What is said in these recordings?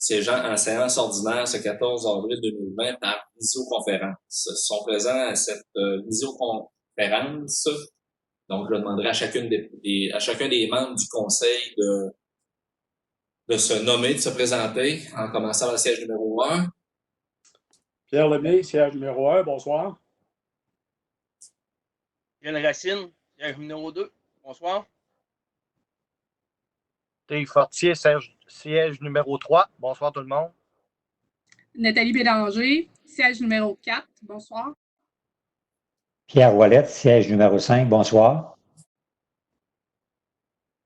siégeant en séance ordinaire ce 14 avril 2020 par visioconférence. Ils sont présents à cette visioconférence. Donc, je demanderai à chacun des membres du conseil de se nommer, de se présenter, en commençant par le siège numéro 1. Pierre Lemay, siège numéro 1, bonsoir. Yann Racine, siège numéro 2, bonsoir. Dave Fortier, siège numéro 3, bonsoir tout le monde. Nathalie Bélanger, siège numéro 4, bonsoir. Pierre Ouellette, siège numéro 5, bonsoir.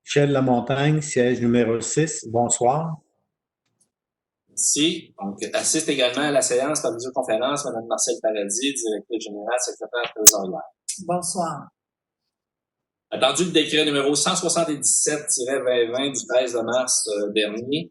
Michel Lamontagne, siège numéro 6, bonsoir. Merci. Donc, assiste également à la séance par visioconférence Mme Marcel Paradis, directrice générale, secrétaire trésorière. Bonsoir. Attendu le décret numéro 177-2020 du 13 mars dernier,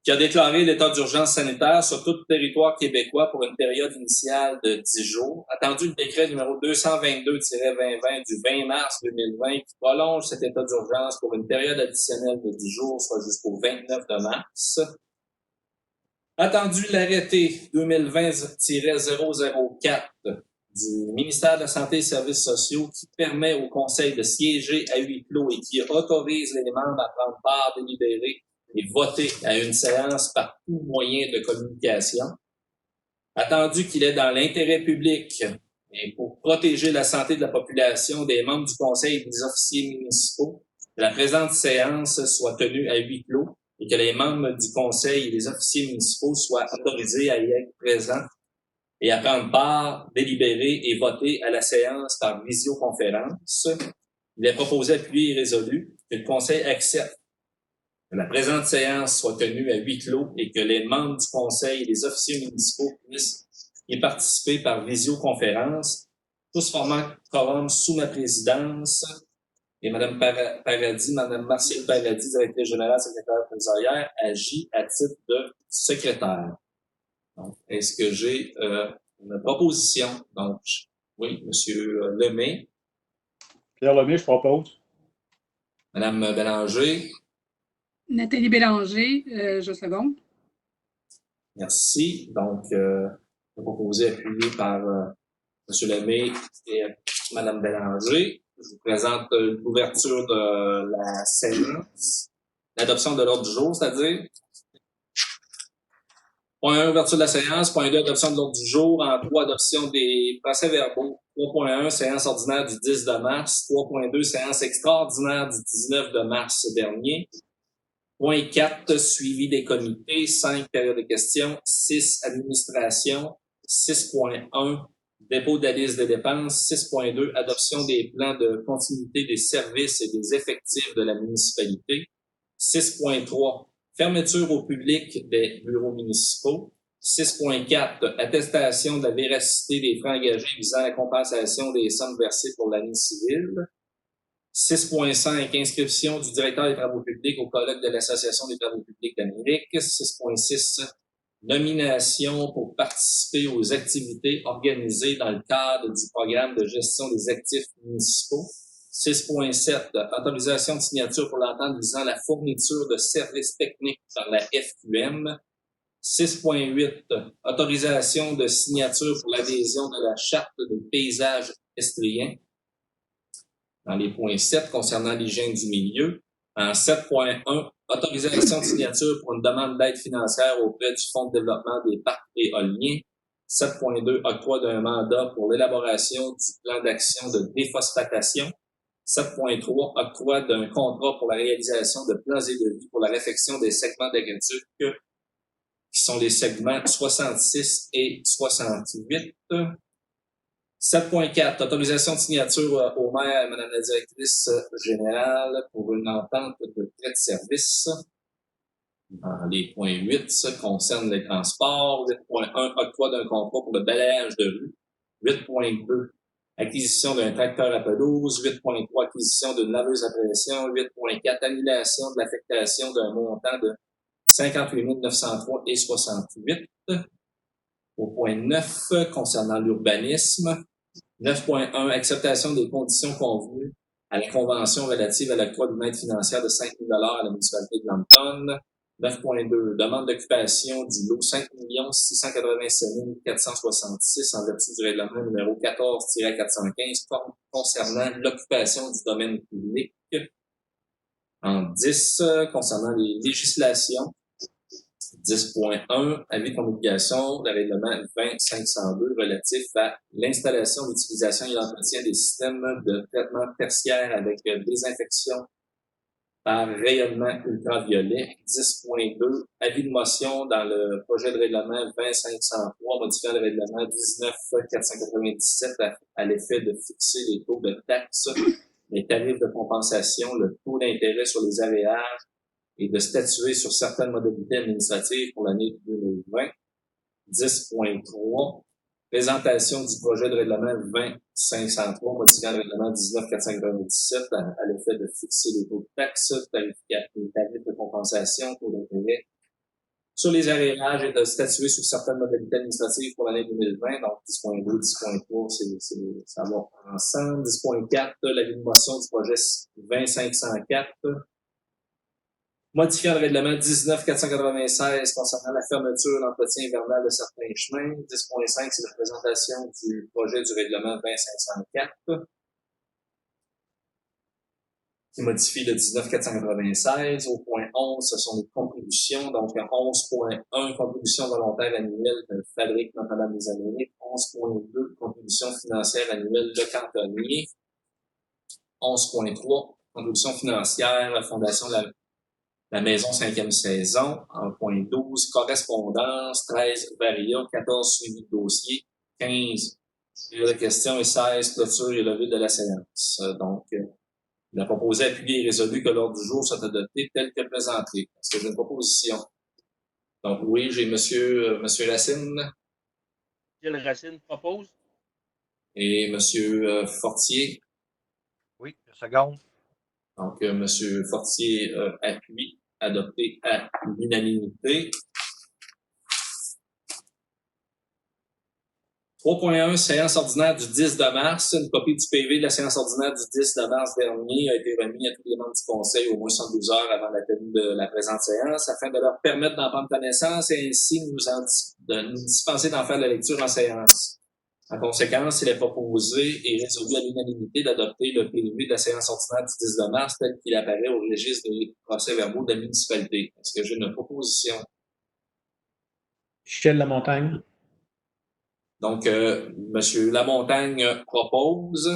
qui a déclaré l'état d'urgence sanitaire sur tout le territoire québécois pour une période initiale de 10 jours. Attendu le décret numéro 222-2020 du 20 mars 2020 qui prolonge cet état d'urgence pour une période additionnelle de 10 jours, soit jusqu'au 29 de mars. Attendu l'arrêté 2020-004 du ministère de la Santé et des Services sociaux qui permet au Conseil de siéger à huis clos et qui autorise les membres à prendre part, délibérer et voter à une séance par tout moyen de communication. Attendu qu'il est dans l'intérêt public et pour protéger la santé de la population, des membres du Conseil et des officiers municipaux, que la présente séance soit tenue à huis clos et que les membres du Conseil et les officiers municipaux soient autorisés à y être présents et à prendre part, délibérer et voter à la séance par visioconférence. Il est proposé, appuyé et résolu que le Conseil accepte que la présente séance soit tenue à huis clos et que les membres du Conseil et les officiers municipaux puissent y participer par visioconférence, tous formant quorum sous ma présidence. Et Mme Paradis, Mme Marcel Paradis, directrice générale, secrétaire trésorière, agit à titre de secrétaire. Donc, est-ce que j'ai une proposition? Donc, oui, M. Lemay. Pierre Lemay, je propose. Mme Bélanger. Nathalie Bélanger, je seconde. Merci. Donc, proposé, appuyé par M. Lemay et Mme Bélanger. Je vous présente l'ouverture de la séance, l'adoption de l'ordre du jour, c'est-à-dire point 1, ouverture de la séance. Point 2, adoption de l'ordre du jour. En 3, adoption des procès-verbaux. 3.1, séance ordinaire du 10 de mars. 3.2, séance extraordinaire du 19 de mars dernier. Point 4, suivi des comités. 5, période de questions. 6, administration. 6.1, dépôt de la liste des dépenses. 6.2, adoption des plans de continuité des services et des effectifs de la municipalité. 6.3, fermeture au public des bureaux municipaux. 6.4, attestation de la véracité des frais engagés visant à la compensation des sommes versées pour l'année civile. 6.5, inscription du directeur des travaux publics au colloque de l'Association des travaux publics d'Amérique. 6.6, nomination pour participer aux activités organisées dans le cadre du programme de gestion des actifs municipaux. 6.7, autorisation de signature pour l'entente visant la fourniture de services techniques par la FQM. 6.8, autorisation de signature pour l'adhésion de la charte des paysages estriens. Dans les points 7 concernant l'hygiène du milieu. En 7.1, autorisation de signature pour une demande d'aide financière auprès du Fonds de développement des parcs éoliens. 7.2, octroi d'un mandat pour l'élaboration du plan d'action de déphosphatation. 7.3, octroi d'un contrat pour la réalisation de plans et devis pour la réfection des segments d'aqueduc, qui sont les segments 66 et 68. 7.4, autorisation de signature au maire, Madame la directrice générale, pour une entente de prêt de service. Dans les points 8, ça concerne les transports. 8.1, octroi d'un contrat pour le balayage de rue. 8.2, acquisition d'un tracteur à pelouse. 8.3, acquisition d'une laveuse à pression. 8.4, annulation de l'affectation d'un montant de 58 903 et 68. Au point 9, concernant l'urbanisme. 9.1, acceptation des conditions convenues à la convention relative à l'octroi d'une aide financière de 5 000 $ à la municipalité de Lambton. 9.2. Demande d'occupation du lot 5 687 466 en vertu du règlement numéro 14-415 concernant l'occupation du domaine public. En 10, concernant les législations. 10.1, avis de promulgation de règlement 20-502 relatif à l'installation, l'utilisation et l'entretien des systèmes de traitement tertiaire avec désinfection par rayonnement ultraviolet. 10.2, avis de motion dans le projet de règlement 20-503 modifiant le règlement 19-497 à l'effet de fixer les taux de taxes, les tarifs de compensation, le taux d'intérêt sur les avéages et de statuer sur certaines modalités administratives pour l'année 2020. 10.3, présentation du projet de règlement 20-503 modifiant le règlement 19-497 à l'effet de fixer les taux de taxes, les tarifs de compensation, taux d'intérêt sur les avéages et de statuer sur certaines modalités administratives pour l'année 2020. Donc, 10.2, 10.3, ça va ensemble. 10.4, l'avis de motion du projet 20-504 modifiant le règlement 19-496 concernant la fermeture et l'entretien hivernal de certains chemins. 10.5, c'est la présentation du projet du règlement 20-504 qui modifie le 19-496. Au point 11, ce sont les contributions. Donc, 11.1, contribution volontaire annuelle de Fabrique Notre-Dame des Amériques. 11.2, contribution financière annuelle de cantonnier. 11.3, contribution financière, la Fondation de la Maison 5e saison. En point 12, correspondance. 13, varia. 14, suivi de dossier. 15, période de questions et 16, clôture et levée de la séance. Donc, il a proposé, appuyé et résolu que l'ordre du jour soit adopté tel que présenté. Est-ce que j'ai une proposition? Donc, oui, j'ai monsieur Racine. Gilles Racine propose. Et monsieur Fortier. Oui, je seconde. Donc, monsieur Fortier appuie, adopté à l'unanimité. 3.1, séance ordinaire du 10 de mars. Une copie du PV de la séance ordinaire du 10 de mars dernier a été remis à tous les membres du Conseil au moins 72 heures avant la tenue de la présente séance afin de leur permettre d'en prendre connaissance et ainsi de nous dispenser d'en faire la lecture en séance. En conséquence, il est proposé et résolu à l'unanimité d'adopter le PV de la séance ordinaire du 10 de mars tel qu'il apparaît au registre des procès-verbaux de la municipalité. Est-ce que j'ai une proposition? Michel Lamontagne. Donc, Monsieur Lamontagne propose,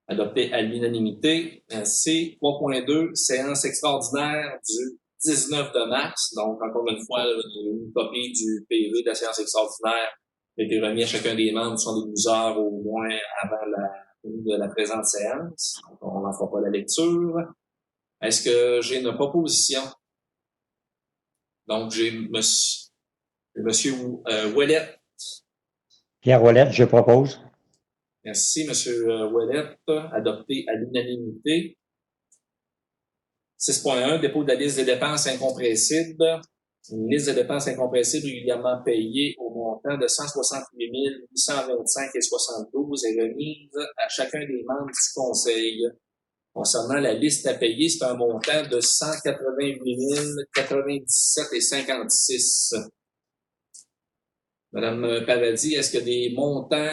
adopté à l'unanimité. Merci. 3.2, séance extraordinaire du 19 de mars. Donc, encore une fois, une copie du PV de la séance extraordinaire a été remis à chacun des membres 72 heures au moins avant la tenue de la présente séance. Donc, on n'en fera pas la lecture. Est-ce que j'ai une proposition? Donc, j'ai Monsieur Ouellet. Pierre Ouellette, je propose. Merci, Monsieur Ouellet. Adopté à l'unanimité. 6.1, dépôt de la liste des dépenses incompressibles. Une liste de dépenses incompressibles régulièrement payées au montant de 168 825,72 et remise à chacun des membres du Conseil. Concernant la liste à payer, c'est un montant de 188 097,56. Madame Paradis, est-ce qu'il y a des montants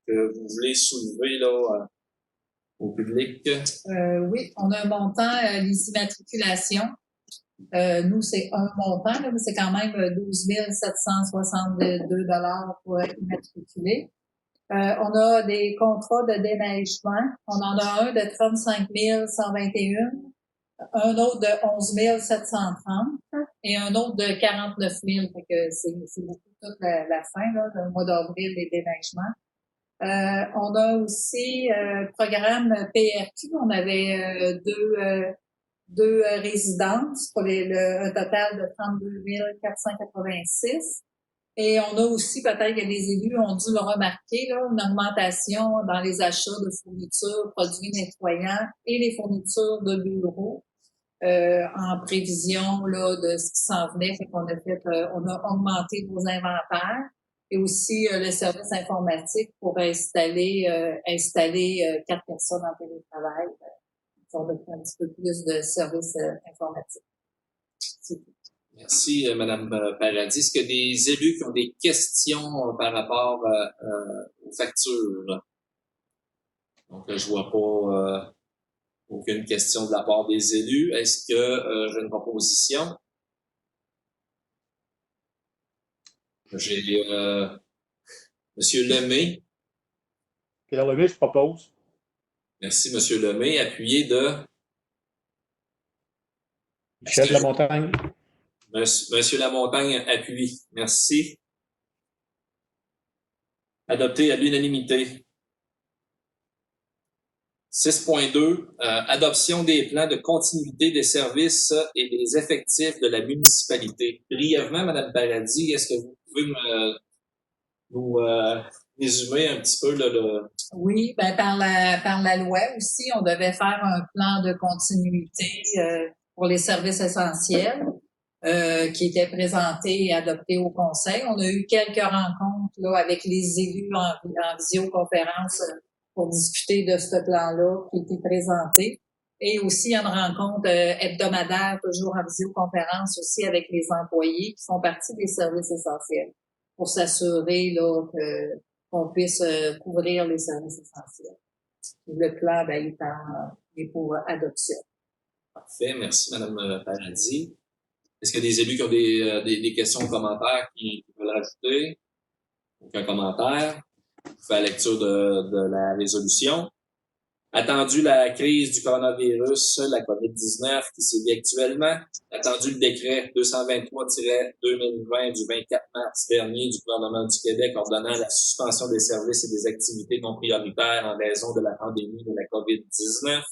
que vous voulez soulever là au public? Oui, on a un montant, les immatriculations. Nous, c'est un montant, là, mais c'est quand même 12 762 $ pour immatriculer. On a des contrats de déneigement. On en a un de 35 121, un autre de 11 730 et un autre de 49 000. Fait que c'est beaucoup toute la fin, là, le mois d'avril, les déneigements. On a aussi programme PRQ. On avait deux résidences pour un total de 32 486. Et on a aussi, peut-être que les élus ont dû le remarquer, là, une augmentation dans les achats de fournitures, produits nettoyants et les fournitures de bureaux en prévision là, de ce qui s'en venait. Fait qu'on on a augmenté nos inventaires et aussi le service informatique pour installer 4 personnes en télétravail. On a fait un petit peu plus de services informatiques. Merci, Madame Paradis. Est-ce qu'il y a des élus qui ont des questions par rapport aux factures? Donc, je vois pas aucune question de la part des élus. Est-ce que j'ai une proposition? J'ai Monsieur Lemay. Pierre Lemay, je propose. Merci, Monsieur Lemay. Appuyé de Michel Lamontagne. Monsieur Lamontagne appuie. Merci. Adopté à l'unanimité. 6.2, adoption des plans de continuité des services et des effectifs de la municipalité. Brièvement, Madame Paradis, est-ce que vous pouvez nous résumer un petit peu le... Oui, ben par la loi aussi, on devait faire un plan de continuité pour les services essentiels qui était présenté et adopté au Conseil. On a eu quelques rencontres là avec les élus en visioconférence pour discuter de ce plan-là qui était présenté. Et aussi une rencontre hebdomadaire, toujours en visioconférence aussi avec les employés qui font partie des services essentiels pour s'assurer là qu'on puisse couvrir les services essentiels. Le plan, ben, est pour adoption. Parfait, merci Madame Paradis. Est-ce qu'il y a des élus qui ont des questions ou commentaires qui veulent rajouter? Aucun commentaire. Je fais la lecture de la résolution. Attendu la crise du coronavirus, la COVID-19 qui sévit actuellement, attendu le décret 223-2020 du 24 mars dernier du gouvernement du Québec ordonnant la suspension des services et des activités non prioritaires en raison de la pandémie de la COVID-19.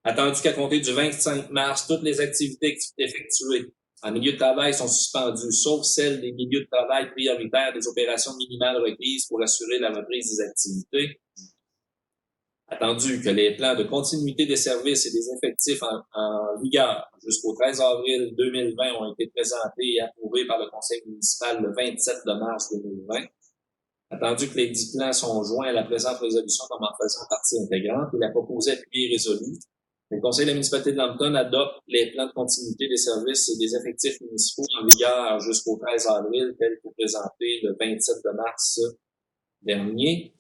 Attendu qu'à compter du 25 mars, toutes les activités effectuées en milieu de travail sont suspendues, sauf celles des milieux de travail prioritaires des opérations minimales requises pour assurer la reprise des activités. Attendu que les plans de continuité des services et des effectifs en vigueur jusqu'au 13 avril 2020 ont été présentés et approuvés par le Conseil municipal le 27 mars 2020. Attendu que les 10 plans sont joints à la présente résolution comme en faisant partie intégrante et la proposée appuyée résolue, le Conseil de la municipalité de Lambton adopte les plans de continuité des services et des effectifs municipaux en vigueur jusqu'au 13 avril, tels que présentés le 27 mars dernier.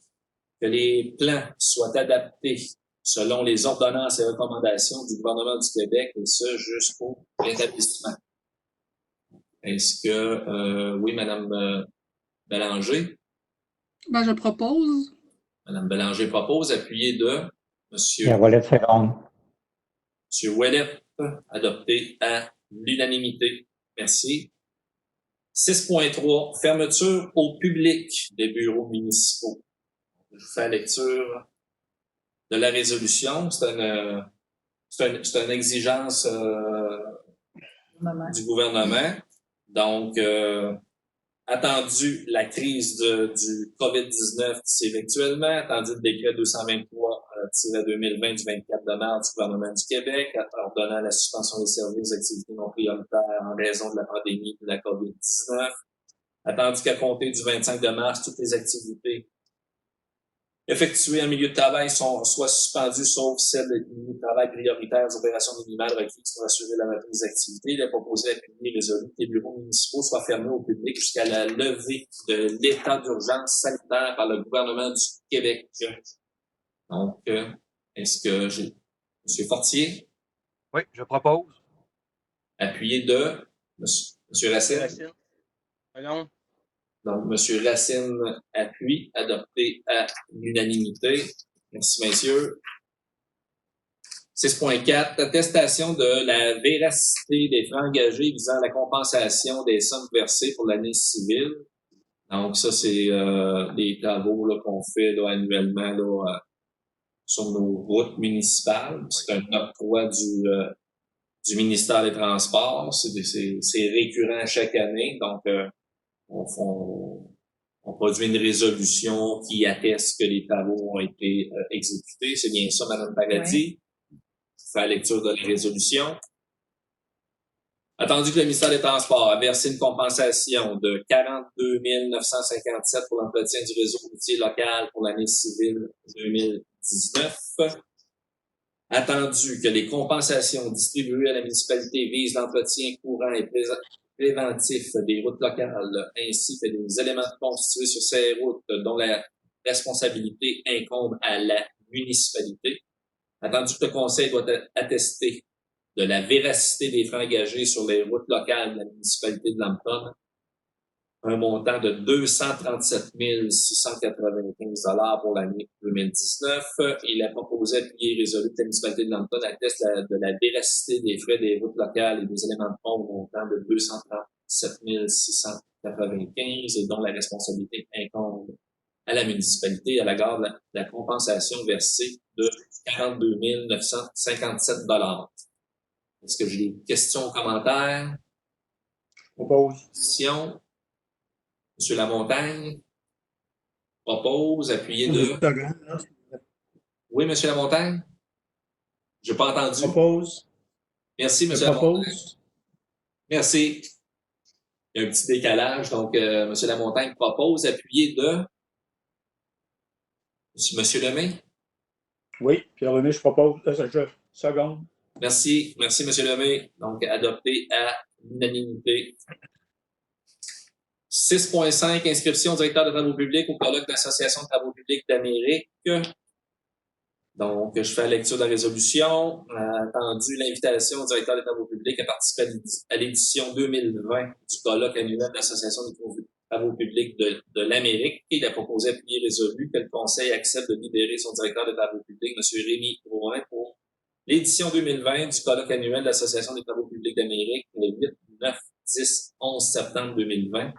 Que les plans soient adaptés selon les ordonnances et recommandations du gouvernement du Québec, et ce, jusqu'au rétablissement. Est-ce que, oui, Madame Bélanger? Ben, je propose. Madame Bélanger propose, appuyé de Monsieur Pierre Ouellette seconde. Monsieur Ouellette, adopté à l'unanimité. Merci. 6.3, fermeture au public des bureaux municipaux. Je fais la lecture de la résolution. C'est une exigence du gouvernement. Donc, attendu la crise du COVID-19 qui sévit actuellement, attendu le décret 223-2020 du 24 mars du gouvernement du Québec, ordonnant la suspension des services d'activités non prioritaires en raison de la pandémie de la COVID-19, attendu qu'à compter du 25 mars, toutes les activités effectuées en milieu de travail soient suspendues, sauf celles des milieux de travail prioritaires, des opérations minimales requises pour assurer la reprise des activités. Il est proposé d'appuyer résolu que les bureaux municipaux soient fermés au public jusqu'à la levée de l'état d'urgence sanitaire par le gouvernement du Québec. Donc, est-ce que j'ai M. Fortier? Oui, je propose. Appuyé de M. Racine. Racine. Seconde. Donc, M. Racine appuie, adopté à l'unanimité. Merci, messieurs. 6.4, attestation de la véracité des frais engagés visant la compensation des sommes versées pour l'année civile. Donc, ça, c'est des travaux là, qu'on fait là, annuellement là, sur nos routes municipales. C'est un octroi du ministère des Transports. C'est récurrent chaque année. Donc, on produit une résolution qui atteste que les travaux ont été exécutés. C'est bien ça, Mme Paradis. Oui. Je fais la lecture de la résolution. Attendu que le ministère des Transports a versé une compensation de 42 957 pour l'entretien du réseau routier local pour l'année civile 2019. Attendu que les compensations distribuées à la municipalité visent l'entretien courant et préventif des routes locales, ainsi que des éléments constitués sur ces routes dont la responsabilité incombe à la municipalité. Attendu que le conseil doit attester de la véracité des frais engagés sur les routes locales de la municipalité de Lambton, un montant de 237 695 $ pour l'année 2019. Il a proposé, appuyé et résolu que la municipalité de Lambton atteste de la véracité des frais des routes locales et des éléments de compte au montant de 237 695 et dont la responsabilité incombe à la municipalité à l'égard de la compensation versée de 42 957 $. Est-ce que j'ai des questions ou commentaires? Propose. Questions? Monsieur Lamontagne? Propose, appuyé de... Oui, Monsieur Lamontagne? Je n'ai pas entendu. Propose. Merci, Je Monsieur Lamontagne. propose. Merci. Il y a un petit décalage, donc Monsieur Lamontagne propose, appuyé de... Monsieur Lemay? Oui, Pierre Lemay, je propose. Seconde. Merci, Monsieur Lemay. Donc, adopté à l'unanimité. 6.5, inscription au directeur de travaux publics au colloque de l'Association de travaux publics d'Amérique. Donc, je fais la lecture de la résolution. Attendu l'invitation au directeur des travaux publics à participer à l'édition 2020 du colloque annuel de l'Association des travaux publics de l'Amérique. Il a proposé, appuyé et résolu que le conseil accepte de libérer son directeur de travaux publics, M. Rémi Drouin, pour l'édition 2020 du colloque annuel de l'Association des travaux publics d'Amérique, le 8, 9, 10, 11 septembre 2020,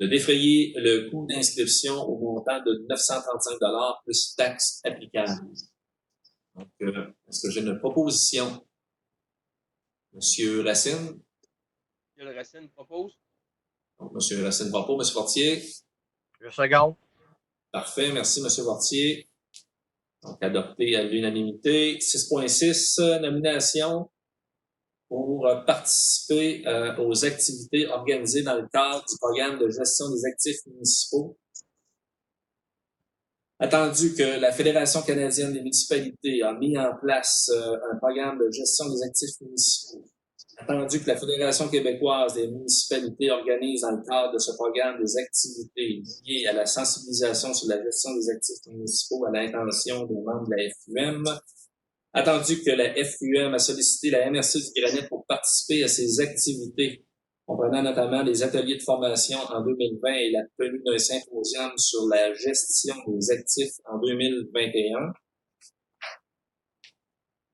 de défrayer le coût d'inscription au montant de 935 $ plus taxes applicables. Donc, est-ce que j'ai une proposition? Monsieur Racine? Monsieur Racine propose. Donc, Monsieur Racine propose. Monsieur Fortier? Je seconde. Parfait. Merci, Monsieur Fortier. Donc, adopté à l'unanimité. 6.6, nomination pour participer aux activités organisées dans le cadre du programme de gestion des actifs municipaux. Attendu que la Fédération canadienne des municipalités a mis en place un programme de gestion des actifs municipaux. Attendu que la Fédération québécoise des municipalités organise dans le cadre de ce programme des activités liées à la sensibilisation sur la gestion des actifs municipaux à l'intention des membres de la FUM. Attendu que la FUM a sollicité la MRC du Granit pour participer à ces activités, comprenant notamment les ateliers de formation en 2020 et la tenue d'un symposium sur la gestion des actifs en 2021.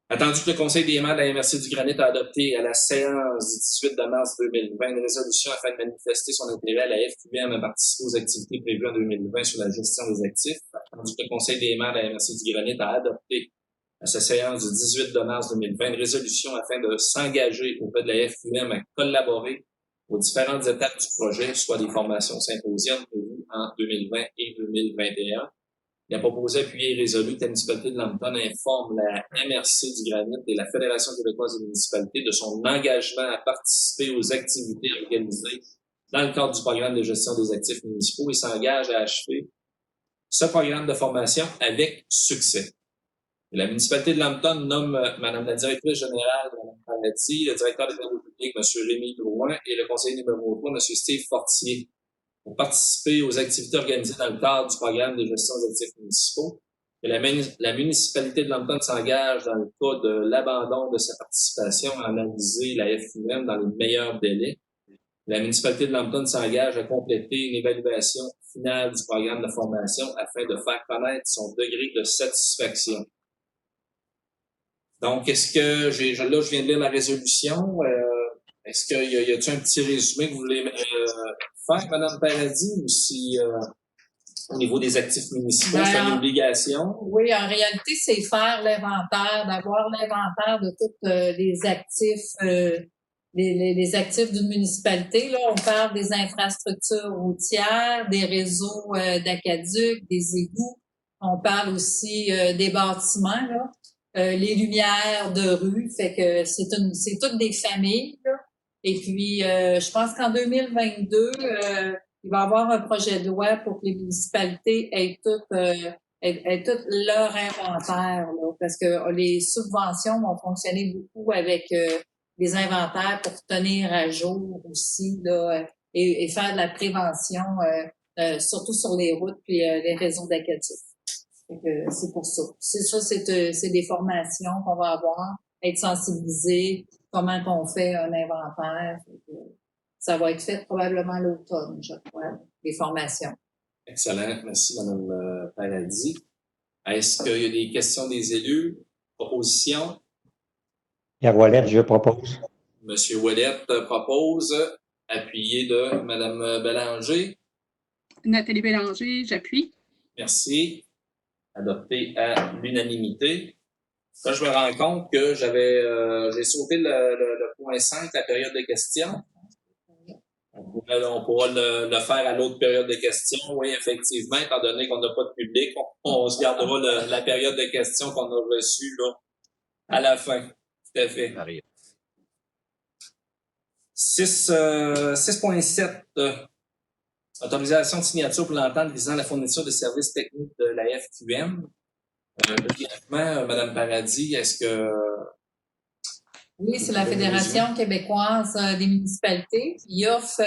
Attendu que le Conseil des maires de la MRC du Granit a adopté à la séance du 18 mars 2020 une résolution afin de manifester son intérêt à la FUM à participer aux activités prévues en 2020 sur la gestion des actifs. Attendu que le Conseil des maires de la MRC du Granit a adopté à sa séance du 18 mars 2020 une résolution afin de s'engager auprès de la FUM à collaborer aux différentes étapes du projet, soit des formations symposium prévues en 2020 et 2021. Il a proposé, appuyé et résolu que la municipalité de Lambton informe la MRC du Granit et la Fédération québécoise des municipalités de son engagement à participer aux activités organisées dans le cadre du programme de gestion des actifs municipaux et s'engage à achever ce programme de formation avec succès. La municipalité de Lambton nomme Mme la directrice générale, Mme Paradis, le directeur des travaux publics, M. Rémi Drouin, et le conseiller numéro 3, M. Steve Fortier, pour participer aux activités organisées dans le cadre du programme de gestion des actifs municipaux. Et la municipalité de Lambton s'engage, dans le cas de l'abandon de sa participation, à analyser la FUM dans les meilleurs délais. La municipalité de Lambton s'engage à compléter une évaluation finale du programme de formation afin de faire connaître son degré de satisfaction. Donc, est-ce que là, je viens de lire la résolution. Est-ce qu'il y a-t-il un petit résumé que vous voulez faire, Mme Paradis, ou si au niveau des actifs municipaux, c'est une obligation? Oui, en réalité, c'est faire l'inventaire, d'avoir l'inventaire de tous les actifs, les actifs d'une municipalité. Là, on parle des infrastructures routières, des réseaux d'aqueducs, des égouts. On parle aussi des bâtiments, là. Les lumières de rue, fait que c'est toutes des familles, là. Et puis, je pense qu'en 2022, il va y avoir un projet de loi pour que les municipalités aient toutes est tout leur inventaire, là, parce que les subventions vont fonctionner beaucoup avec les inventaires pour tenir à jour aussi, là, et faire de la prévention, surtout sur les routes puis les réseaux d'acquisition. C'est pour ça. C'est des formations qu'on va avoir, être sensibilisé, comment qu'on fait un inventaire. Ça va être fait probablement à l'automne, je crois, les formations. Excellent. Merci, Mme Paradis. Est-ce qu'il y a des questions des élus? Propositions? Pierre Ouellette, je propose. Monsieur Ouellette propose, appuyé de Mme Bélanger. Nathalie Bélanger, j'appuie. Merci. Adopté à l'unanimité. Là, je me rends compte que j'ai sauté le point 5, la période de questions. On pourra le faire à l'autre période de questions. Oui, effectivement, étant donné qu'on n'a pas de public, on se gardera la période de questions qu'on a reçue là, à la fin. Tout à fait. 6.7. Autorisation de signature pour l'entente visant la fourniture de services techniques de la FQM. Brièvement, Mme Paradis, est-ce que... Oui, c'est la Fédération québécoise des municipalités. Ils offrent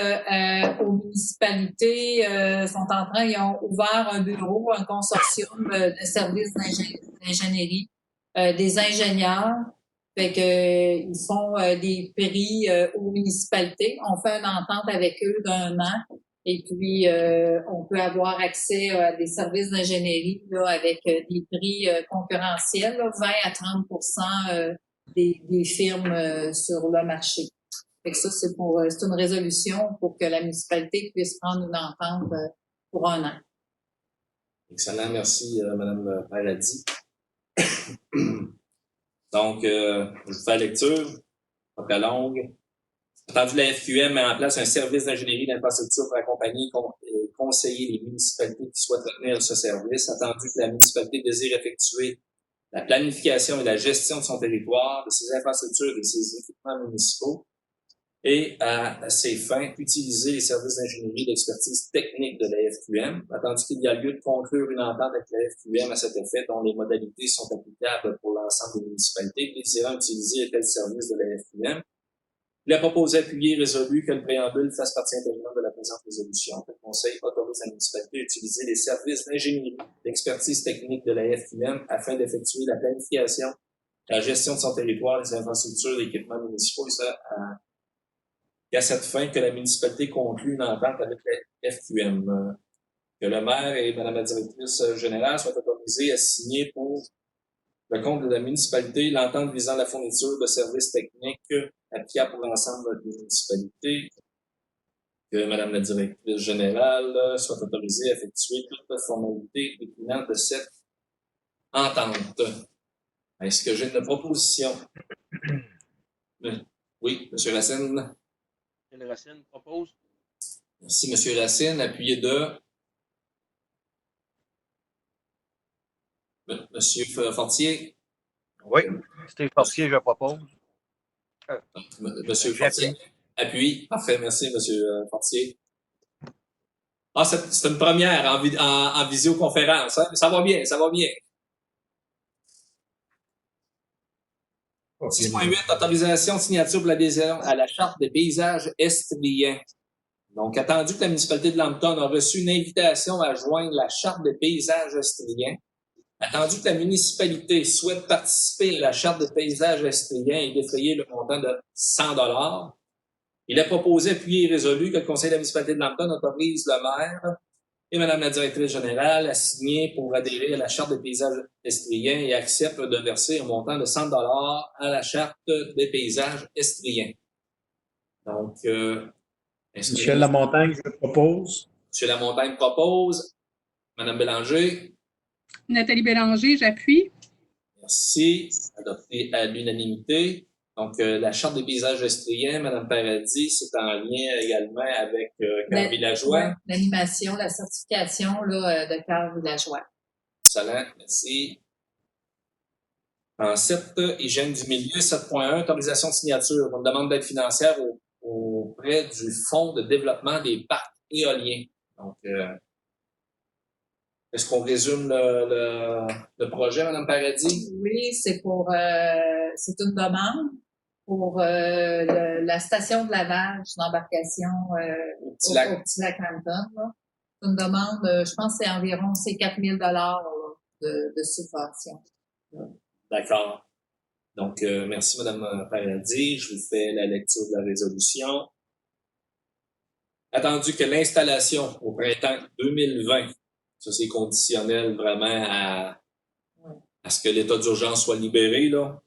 aux municipalités, ils ont ouvert un bureau, un consortium de services d'ingénierie, des ingénieurs. Fait que ils font des prix aux municipalités. On fait une entente avec eux d'1 an. Et puis, on peut avoir accès à des services d'ingénierie là, avec des prix concurrentiels, là, 20 à 30 des firmes sur le marché. Fait que ça, c'est une résolution pour que la municipalité puisse prendre une entente pour 1 an. Excellent, merci Mme Paradis. Donc, je vous fais la lecture, pas très longue. Entendu, la FQM met en place un service d'ingénierie d'infrastructure pour accompagner et conseiller les municipalités qui souhaitent retenir ce service. Attendu que la municipalité désire effectuer la planification et la gestion de son territoire, de ses infrastructures et de ses équipements municipaux, et à ces fins, utiliser les services d'ingénierie d'expertise technique de la FQM, attendu qu'il y a lieu de conclure une entente avec la FQM à cet effet, dont les modalités sont applicables pour l'ensemble des municipalités désirant utiliser les tels services de la FQM. Il a proposé, appuyé, résolu que le préambule fasse partie intégrante de la présente résolution. Le Conseil autorise la municipalité à utiliser les services d'ingénierie d'expertise technique de la FQM afin d'effectuer la planification, la gestion de son territoire, les infrastructures et équipements municipaux, et à cette fin que la municipalité conclue une entente avec la FQM. Que le maire et Mme la directrice générale soient autorisés à signer pour le compte de la municipalité l'entente visant la fourniture de services techniques applicables pour l'ensemble des municipalités. Que Mme la directrice générale soit autorisée à effectuer toute formalité découlant de cette entente. Est-ce que j'ai une proposition? Oui, M. Racine. Michel Racine propose. Merci, M. Racine. Appuyé de M. Fortier. Oui, Steve Fortier, je propose. M. Fortier. Appuie. Parfait, merci, M. Fortier. Ah, c'est une première en visioconférence. Hein? Ça va bien, ça va bien. 6.8, autorisation de signature pour l'adhésion à la Charte des paysages estriens. Donc, attendu que la municipalité de Lambton a reçu une invitation à joindre la Charte des paysages estriens, attendu que la municipalité souhaite participer à la Charte des paysages estriens et défrayer le montant de 100 $, il a proposé, appuyé et résolu que le Conseil de la municipalité de Lambton autorise le maire et Mme la directrice générale à signer pour adhérer à la Charte des paysages estriens et accepte de verser un montant de 100 $ à la Charte des paysages estriens. Donc, Michel Lamontagne, je propose. M. Lamontagne propose. Mme Bélanger. Nathalie Bélanger, j'appuie. Merci. Adopté à l'unanimité. Donc, la Charte des paysages estriens, Mme Paradis, c'est en lien également avec Cœur Villageois. Ouais, l'animation, la certification là, de Cœur Villageois. Excellent, merci. En 7, hygiène du milieu, 7.1, autorisation de signature. On demande d'aide financière auprès du Fonds de développement des parcs éoliens. Donc, Est-ce qu'on résume le projet, Mme Paradis? Oui, c'est c'est une demande pour la station de lavage d'embarcation Au petit lac. au petit lac Hampton. Là. C'est une demande, je pense que c'est environ 4 000 de subvention. D'accord. Donc, merci, Mme Paradis. Je vous fais la lecture de la résolution. Attendu que l'installation au printemps 2020, ça c'est conditionnel vraiment à ce que l'état d'urgence soit libéré, là.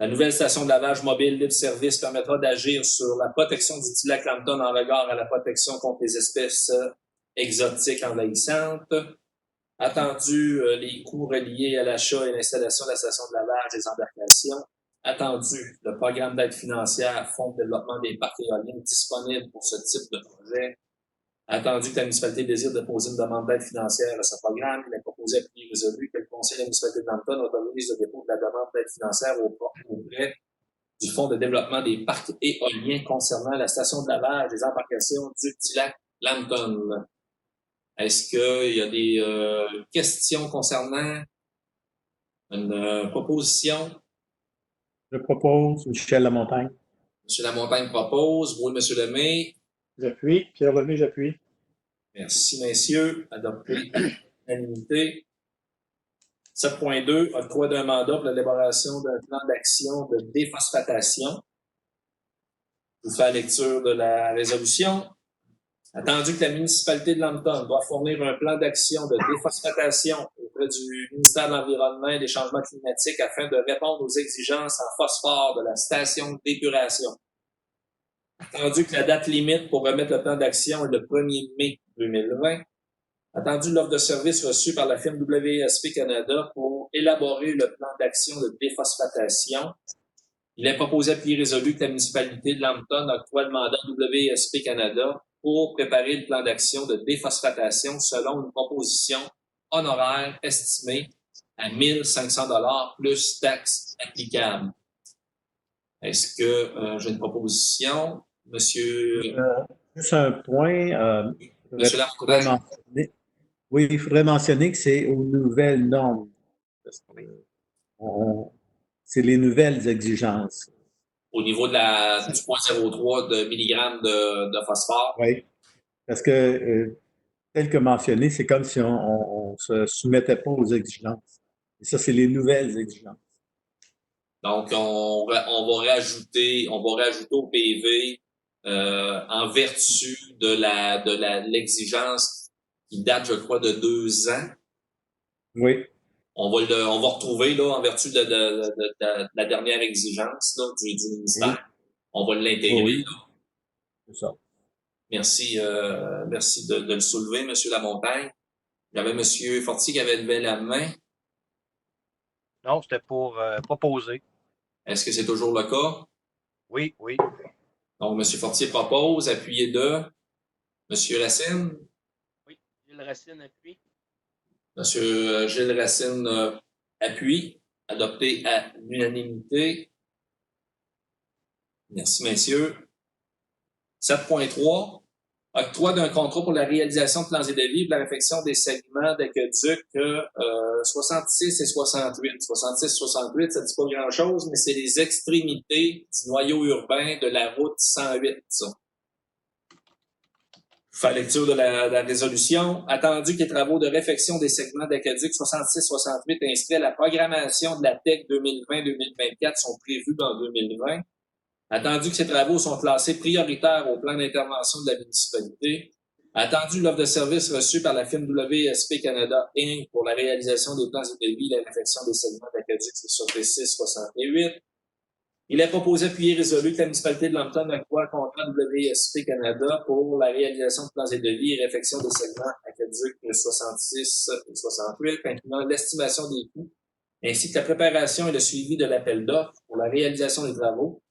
La nouvelle station de lavage mobile libre-service permettra d'agir sur la protection du petit lac Lambton en regard à la protection contre les espèces exotiques envahissantes. Attendu les coûts reliés à l'achat et l'installation de la station de lavage des embarcations. Attendu le programme d'aide financière Fonds de développement des parcs éoliens disponible pour ce type de projet. Attendu que la municipalité désire déposer une demande d'aide financière à ce programme, il est proposé à prix résolu que le conseil de la municipalité de Lambton autorise le dépôt de la demande d'aide financière auprès du Fonds de développement des parcs éoliens concernant la station de lavage des embarcations du petit lac Lambton. Est-ce qu'il y a des questions concernant une proposition? Je propose Michel Lamontagne. M. Lamontagne propose. Oui, M. Lemay. J'appuie. Pierre Lemay, j'appuie. Merci, messieurs. Adopté à l'unanimité. 7.2, octroi d'un mandat pour l'élaboration d'un plan d'action de déphosphatation. Je vous fais la lecture de la résolution. Attendu que la municipalité de Lambton doit fournir un plan d'action de déphosphatation auprès du ministère de l'Environnement et des Changements climatiques afin de répondre aux exigences en phosphore de la station d'épuration. Attendu que la date limite pour remettre le plan d'action est le 1er mai 2020. Attendu l'offre de service reçue par la firme WSP Canada pour élaborer le plan d'action de déphosphatation. Il est proposé à prix résolu que la municipalité de Lambton octroie le mandat WSP Canada pour préparer le plan d'action de déphosphatation selon une proposition honoraire estimée à 1 500 $ plus taxes applicables. Est-ce que j'ai une proposition? Monsieur... Juste un point. Monsieur Lamontagne. Oui, il faudrait mentionner que c'est aux nouvelles normes. C'est les nouvelles exigences. Au niveau de du 0.03 de milligrammes de phosphore. Oui, parce que tel que mentionné, c'est comme si on se soumettait pas aux exigences. Et ça, c'est les nouvelles exigences. Donc, on va rajouter au PV en vertu de l'exigence qui date, je crois, de 2 ans. Oui. On va retrouver là en vertu de la dernière exigence là, du ministère. Oui. On va l'intégrer. Oui. Là. C'est ça. Merci de le soulever, M. Lamontagne. Il y avait M. Fortier qui avait levé la main. Non, c'était pour proposer. Est-ce que c'est toujours le cas? Oui, oui. Donc, M. Fortier propose, appuyé de M. Racine. Oui, Gilles Racine appuie. M. Gilles Racine appuie, adopté à l'unanimité. Merci, messieurs. 7.3. Octroi d'un contrat pour la réalisation de plans et devis pour la réfection des segments d'aqueduc 66 et 68. 66-68, ça dit pas grand-chose, mais c'est les extrémités du noyau urbain de la route 108, ça. Je fais la lecture de la résolution. Attendu que les travaux de réfection des segments d'aqueduc 66-68 inscrits à la programmation de la TEC 2020-2024 sont prévus dans 2020. Attendu que ces travaux sont classés prioritaires au plan d'intervention de la municipalité. Attendu l'offre de service reçue par la firme WSP Canada Inc. pour la réalisation des plans et devis et la réfection des segments d'aqueduc sur T6-68. Il est proposé appuyer résolu que la municipalité de Lambton octroie un contrat WSP Canada pour la réalisation de plans et devis et réfection des segments aqueduc 66 et 68, incluant l'estimation des coûts, ainsi que la préparation et le suivi de l'appel d'offres pour la réalisation des travaux,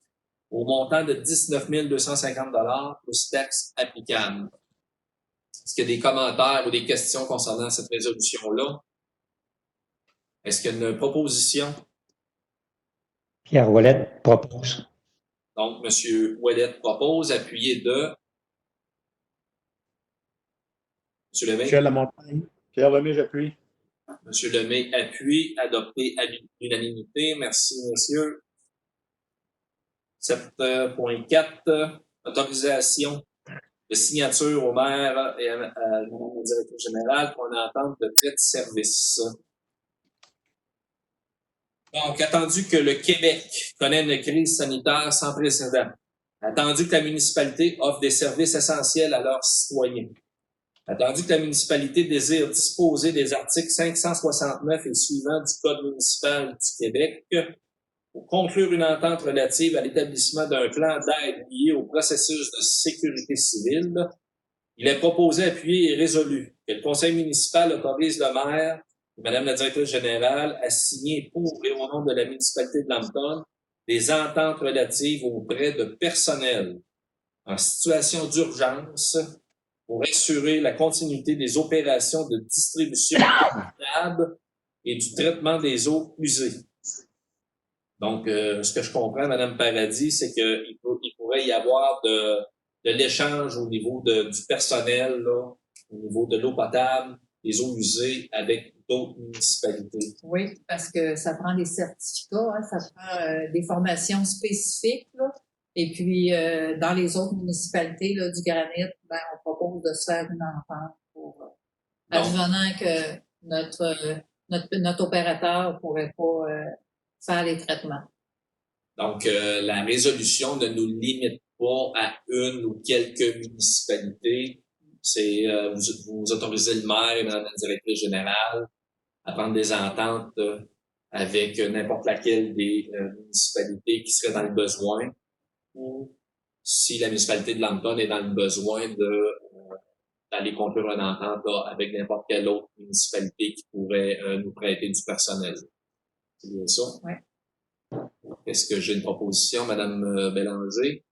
au montant de 19 250 $ plus taxes applicables. Est-ce qu'il y a des commentaires ou des questions concernant cette résolution-là? Est-ce qu'il y a une proposition? Pierre Ouellette propose. Donc, M. Ouellette propose, appuyé de... M. Lemay. Michel Lamontagne. Pierre Lemay, j'appuie. Monsieur Lemay appuie, adopté à l'unanimité. Merci, messieurs. 7.4, autorisation de signature au maire et à Madame la directrice générale pour une entente de prêt de service. Donc, attendu que le Québec connaît une crise sanitaire sans précédent, attendu que la municipalité offre des services essentiels à leurs citoyens, attendu que la municipalité désire disposer des articles 569 et suivants du Code municipal du Québec pour conclure une entente relative à l'établissement d'un plan d'aide lié au processus de sécurité civile, il est proposé, appuyé et résolu que le conseil municipal autorise le maire et Madame la directrice générale à signer pour et au nom de la municipalité de Lambton des ententes relatives aux prêts de personnel en situation d'urgence pour assurer la continuité des opérations de distribution potable et du traitement des eaux usées. Donc, ce que je comprends, Madame Paradis, c'est qu'il pourrait y avoir de l'échange au niveau du personnel, là, au niveau de l'eau potable, des eaux usées avec d'autres municipalités. Oui, parce que ça prend des certificats, hein, ça prend des formations spécifiques, là. Et puis, dans les autres municipalités là, du Granit, ben, on propose de se faire une entente pour advenant que notre opérateur ne pourrait pas faire les traitements. Donc, la résolution ne nous limite pas à une ou quelques municipalités. C'est vous autorisez le maire et Madame la directrice générale à prendre des ententes avec n'importe laquelle des municipalités qui seraient dans le besoin, ou si la municipalité de Lambton est dans le besoin d'aller conclure une entente là, avec n'importe quelle autre municipalité qui pourrait nous prêter du personnel. C'est bien ça? Oui. Est-ce que j'ai une proposition, Madame Bélanger?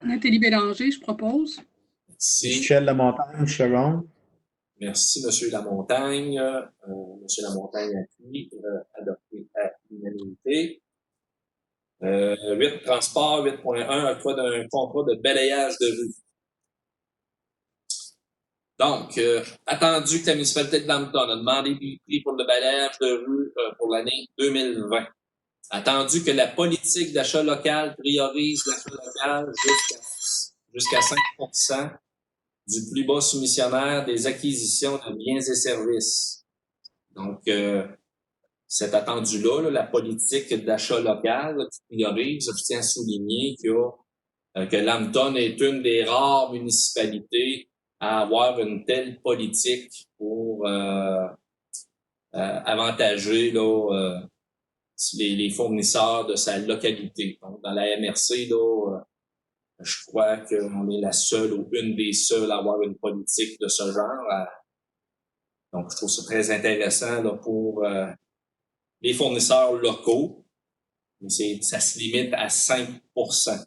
Nathalie Bélanger, je propose. Merci. Michel Lamontagne, second. Merci, Monsieur Lamontagne. Monsieur Lamontagne appuie, adopté à l'unanimité. 8, transport, 8.1, octroi d'un contrat de balayage de rue. Donc, attendu que la municipalité de Lambton a demandé des prix pour le balayage de rue pour l'année 2020. Attendu que la politique d'achat local priorise l'achat local jusqu'à 5% du plus bas soumissionnaire des acquisitions de biens et services. Donc, cet attendu-là, là, la politique d'achat local là, qui priorise, je tiens à souligner que Lambton est une des rares municipalités à avoir une telle politique pour avantager là, les fournisseurs de sa localité. Donc, dans la MRC, là, je crois qu'on est la seule ou une des seules à avoir une politique de ce genre. Donc, je trouve ça très intéressant là, pour les fournisseurs locaux. Mais ça se limite à 5%.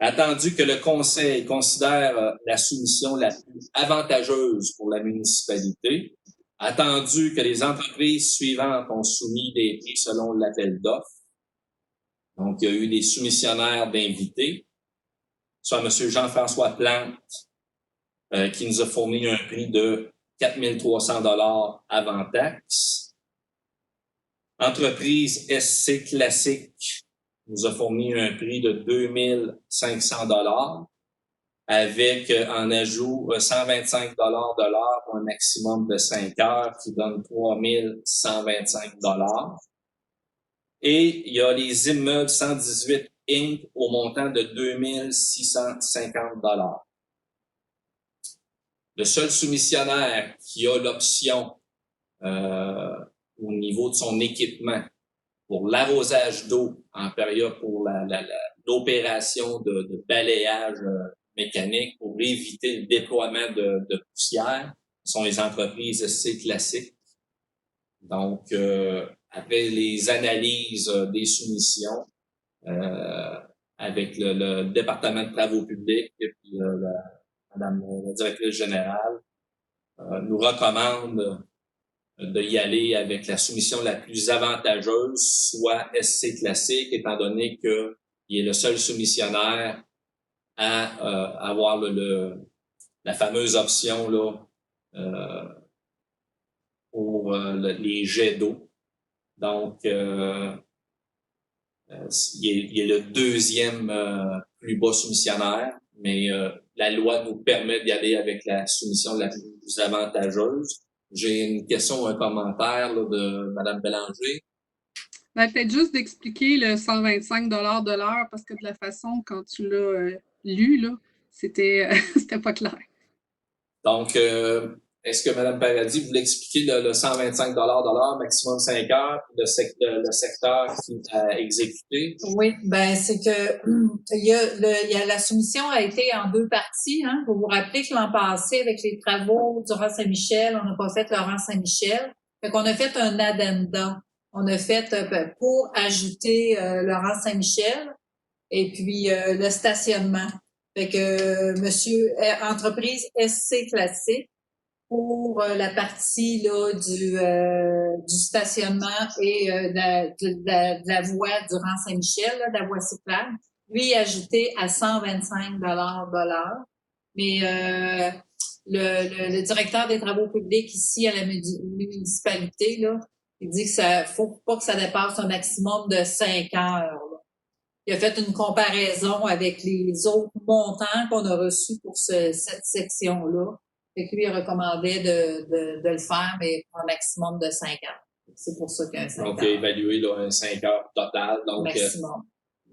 Attendu que le Conseil considère la soumission la plus avantageuse pour la municipalité, attendu que les entreprises suivantes ont soumis des prix selon l'appel d'offres. Donc, il y a eu des soumissionnaires d'invités, soit M. Jean-François Plante, qui nous a fourni un prix de 4 300 $ avant taxe. Entreprise SC Classique nous a fourni un prix de 2 500 $ avec en ajout 125 $ de l'heure pour un maximum de 5 heures qui donne 3 125 $. Et il y a les immeubles 118 Inc. au montant de 2 650 $. Le seul soumissionnaire qui a l'option au niveau de son équipement pour l'arrosage d'eau en période pour l'opération de balayage mécanique pour éviter le déploiement de poussière sont les entreprises SC Classiques. Donc, après les analyses des soumissions avec le département de travaux publics et puis Madame la directrice générale nous recommande de y aller avec la soumission la plus avantageuse, soit SC Classique, étant donné qu'il est le seul soumissionnaire à avoir la fameuse option là, pour les jets d'eau. Donc, il est le deuxième plus bas soumissionnaire, mais la loi nous permet d'y aller avec la soumission la plus avantageuse. J'ai une question ou un commentaire là, de Mme Bélanger. Ben, peut-être juste d'expliquer le 125 de l'heure, parce que de la façon, quand tu l'as lu, là, c'était c'était pas clair. Donc, est-ce que Mme Paradis voulait expliquer le 125 de l'heure, maximum 5 heures, puis le secteur qui est à exécuter? Oui, ben c'est que la soumission a été en deux parties. Hein. Vous vous rappelez que l'an passé, avec les travaux du Laurent-Saint-Michel, on n'a pas fait Laurent-Saint-Michel. Fait qu'on a fait un addenda. On a fait pour ajouter Laurent-Saint-Michel et puis le stationnement. Fait que monsieur entreprise SC classique pour la partie là du stationnement et de la voie du Rang-Saint-Michel, de la voie cyclable, lui ajouté à 125 de l'heure. Mais le directeur des travaux publics ici à la municipalité, là, il dit que ça faut pas que ça dépasse un maximum de 5 heures. Là. Il a fait une comparaison avec les autres montants qu'on a reçus pour cette section-là. Fait que lui, il recommandait de le faire, mais pour un maximum de 5 heures. C'est pour ça qu'il y a un 5 heures. Donc, évalué là, un 5 heures total. Donc, maximum.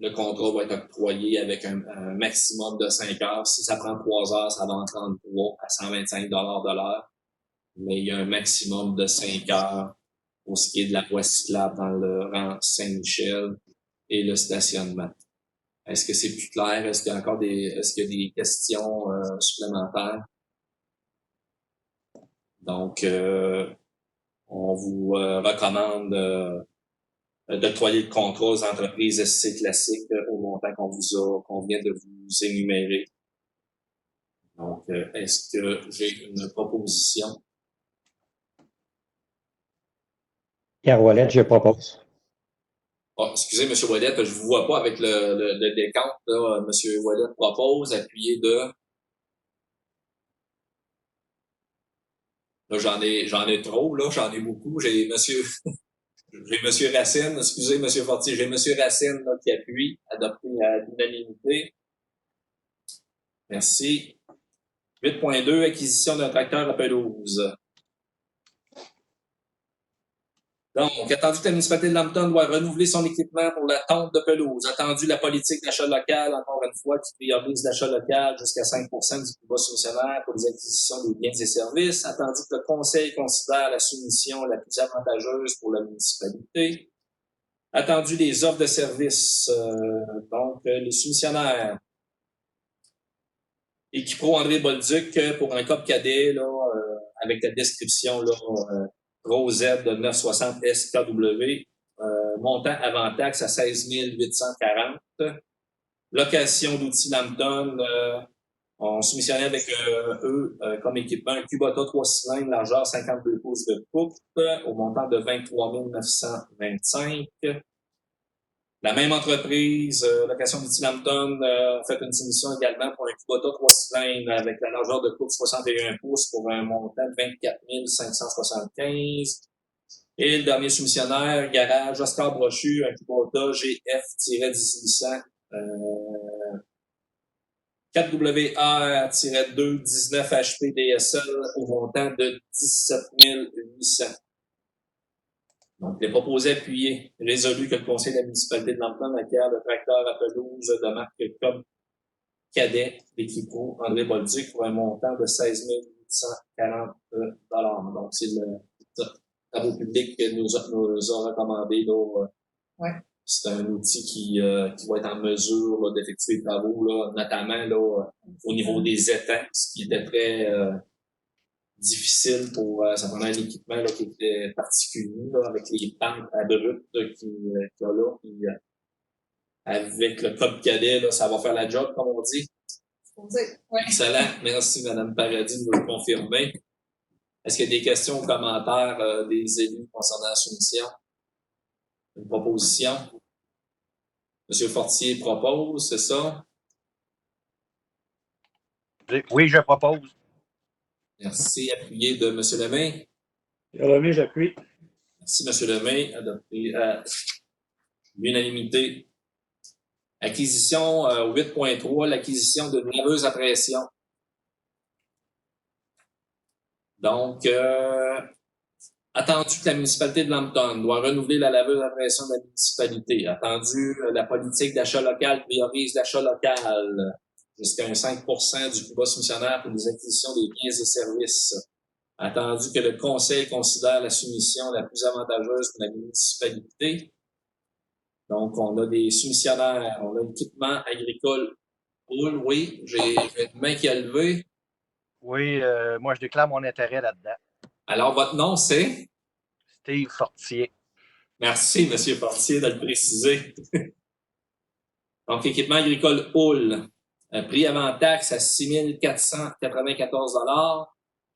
Le contrat va être octroyé avec un maximum de 5 heures. Si ça prend 3 heures, ça va en 33 à 125 de l'heure. Mais il y a un maximum de 5 heures pour ce qui est de la voie cyclable dans le rang Saint-Michel et le stationnement. Est-ce que c'est plus clair? Est-ce qu'il y a des questions supplémentaires? Donc, on vous recommande d'octroyer le contrat aux entreprises SC classiques au montant qu'on vient de vous énumérer. Donc, est-ce que j'ai une proposition? Pierre Ouellette, je propose. Oh, excusez, M. Ouellette, je vous vois pas avec le décompte. Là. M. Ouellette propose, appuyé de... Là, j'en ai trop, là, j'en ai beaucoup. J'ai monsieur Racine, excusez, M. Fortier, j'ai M. Racine là, qui appuie, adopté à l'unanimité. Merci. 8.2, acquisition d'un tracteur à pelouse. Donc, attendu que la municipalité de Lambton doit renouveler son équipement pour la tonte de pelouse. Attendu la politique d'achat local, encore une fois, qui priorise l'achat local jusqu'à 5 du plus bas soumissionnaire pour les acquisitions des biens et services. Attendu que le conseil considère la soumission la plus avantageuse pour la municipalité. Attendu les offres de services, donc les soumissionnaires. Équipro André Bolduc pour un COP cadet, là, avec la description, là, Gros Z de 960 SKW, montant avant taxe à 16 840. Location d'outils Lambton, on soumissionnait avec eux comme équipement un Kubota 3 cylindres, largeur 52 pouces de coupe, au montant de 23 925. La même entreprise, location d'outils Lambton, a fait une soumission également pour un Kubota 3 cylindres avec la largeur de coupe 61 pouces pour un montant de 24 575. Et le dernier soumissionnaire, garage Oscar Brochu, un Kubota GF-18800, 4WR-2 19 HP DSL au montant de 17 800. Donc, les proposés appuyés, résolu que le conseil de la municipalité de Lambton acquiert le tracteur à pelouse de marque COP cadet d'équipement André Bolduc pour un montant de 16 840 $. Donc, c'est le travaux public que nous a recommandé. Là, ouais. C'est un outil qui va être en mesure là, d'effectuer les travaux, là, notamment là, au niveau des étangs, ce qui était très difficile pour ça prenait un équipement là, qui était particulier là, avec les pentes abruptes qu'il y a là. Puis, avec le code cadet, là, ça va faire la job, comme on dit. Ouais. Excellent. Merci, Mme Paradis, de nous le confirmer. Est-ce qu'il y a des questions ou commentaires des élus concernant la soumission? Une proposition? M. Fortier propose, c'est ça? Oui, je propose. Merci. Appuyé de M. Lemay. Pierre Lemay, j'appuie. Merci, M. Lemay. Adopté à l'unanimité. Acquisition 8.3, l'acquisition de laveuse à pression. Donc, attendu que la municipalité de Lambton doit renouveler la laveuse à pression de la municipalité. Attendu, la politique d'achat local priorise l'achat local jusqu'à un 5 du plus bas soumissionnaire pour les acquisitions des biens et services. Attendu que le conseil considère la soumission la plus avantageuse pour la municipalité. Donc, on a des soumissionnaires, on a l'équipement agricole. Oui, j'ai une main qui a levé. Oui, moi, je déclare mon intérêt là-dedans. Alors, votre nom, c'est? Steve Fortier. Merci, M. Fortier, de le préciser. Donc, équipement agricole Hull, prix avant taxe à 6 494 $.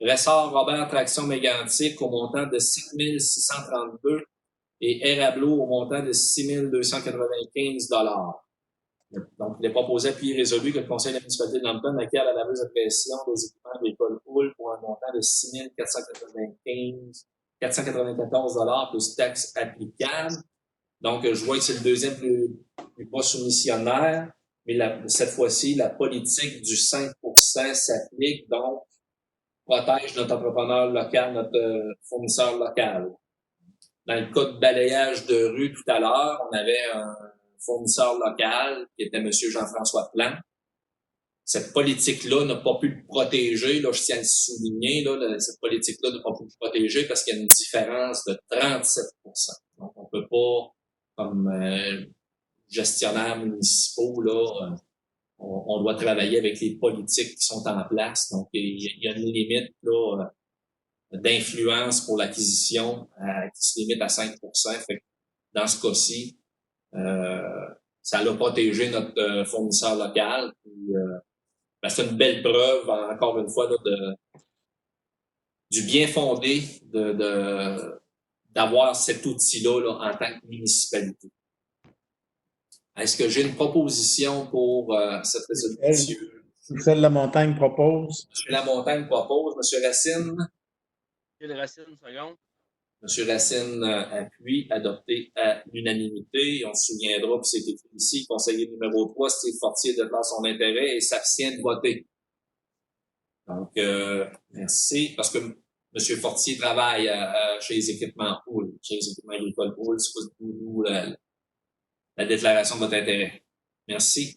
Ressort Robert Traction Mégantic au montant de 7 632 et Airablo au montant de 6 295 $. Donc, il est proposé à puis résolu que le conseil de la municipalité de Lambton acquiert la laveuse à pression des équipements agricoles Hull pour un montant de 6 494 $ plus taxes applicables. Donc, je vois que c'est le deuxième plus bas soumissionnaire, mais cette fois-ci, la politique du 5 s'applique, donc protège notre entrepreneur local, notre fournisseur local. Dans le cas de balayage de rue tout à l'heure, on avait un fournisseur local qui était M. Jean-François Plante. Cette politique-là n'a pas pu le protéger, là, je tiens à le souligner, là, cette politique-là n'a pas pu le protéger parce qu'il y a une différence de 37 %. Donc, on peut pas, comme gestionnaires municipaux, là, on doit travailler avec les politiques qui sont en place. Donc, il y a une limite là d'influence pour l'acquisition qui se limite à 5 %. Fait que dans ce cas-ci, ça l'a protégé notre fournisseur local. Puis, c'est une belle preuve, encore une fois, là, du bien fondé d'avoir cet outil-là là, en tant que municipalité. Est-ce que j'ai une proposition pour cette résolution? Michel Lamontagne propose. M. Lamontagne propose. M. Racine? Gilles Racine, seconde. M. Racine appuie, adopté à l'unanimité. On se souviendra, puis c'est écrit ici, conseiller numéro 3, Steve Fortier déclare son intérêt et s'abstient de voter. Donc, merci, parce que M. Fortier travaille chez les équipements Hull, chez les équipements agricoles Hull, c'est pas du tout la déclaration de votre intérêt. Merci.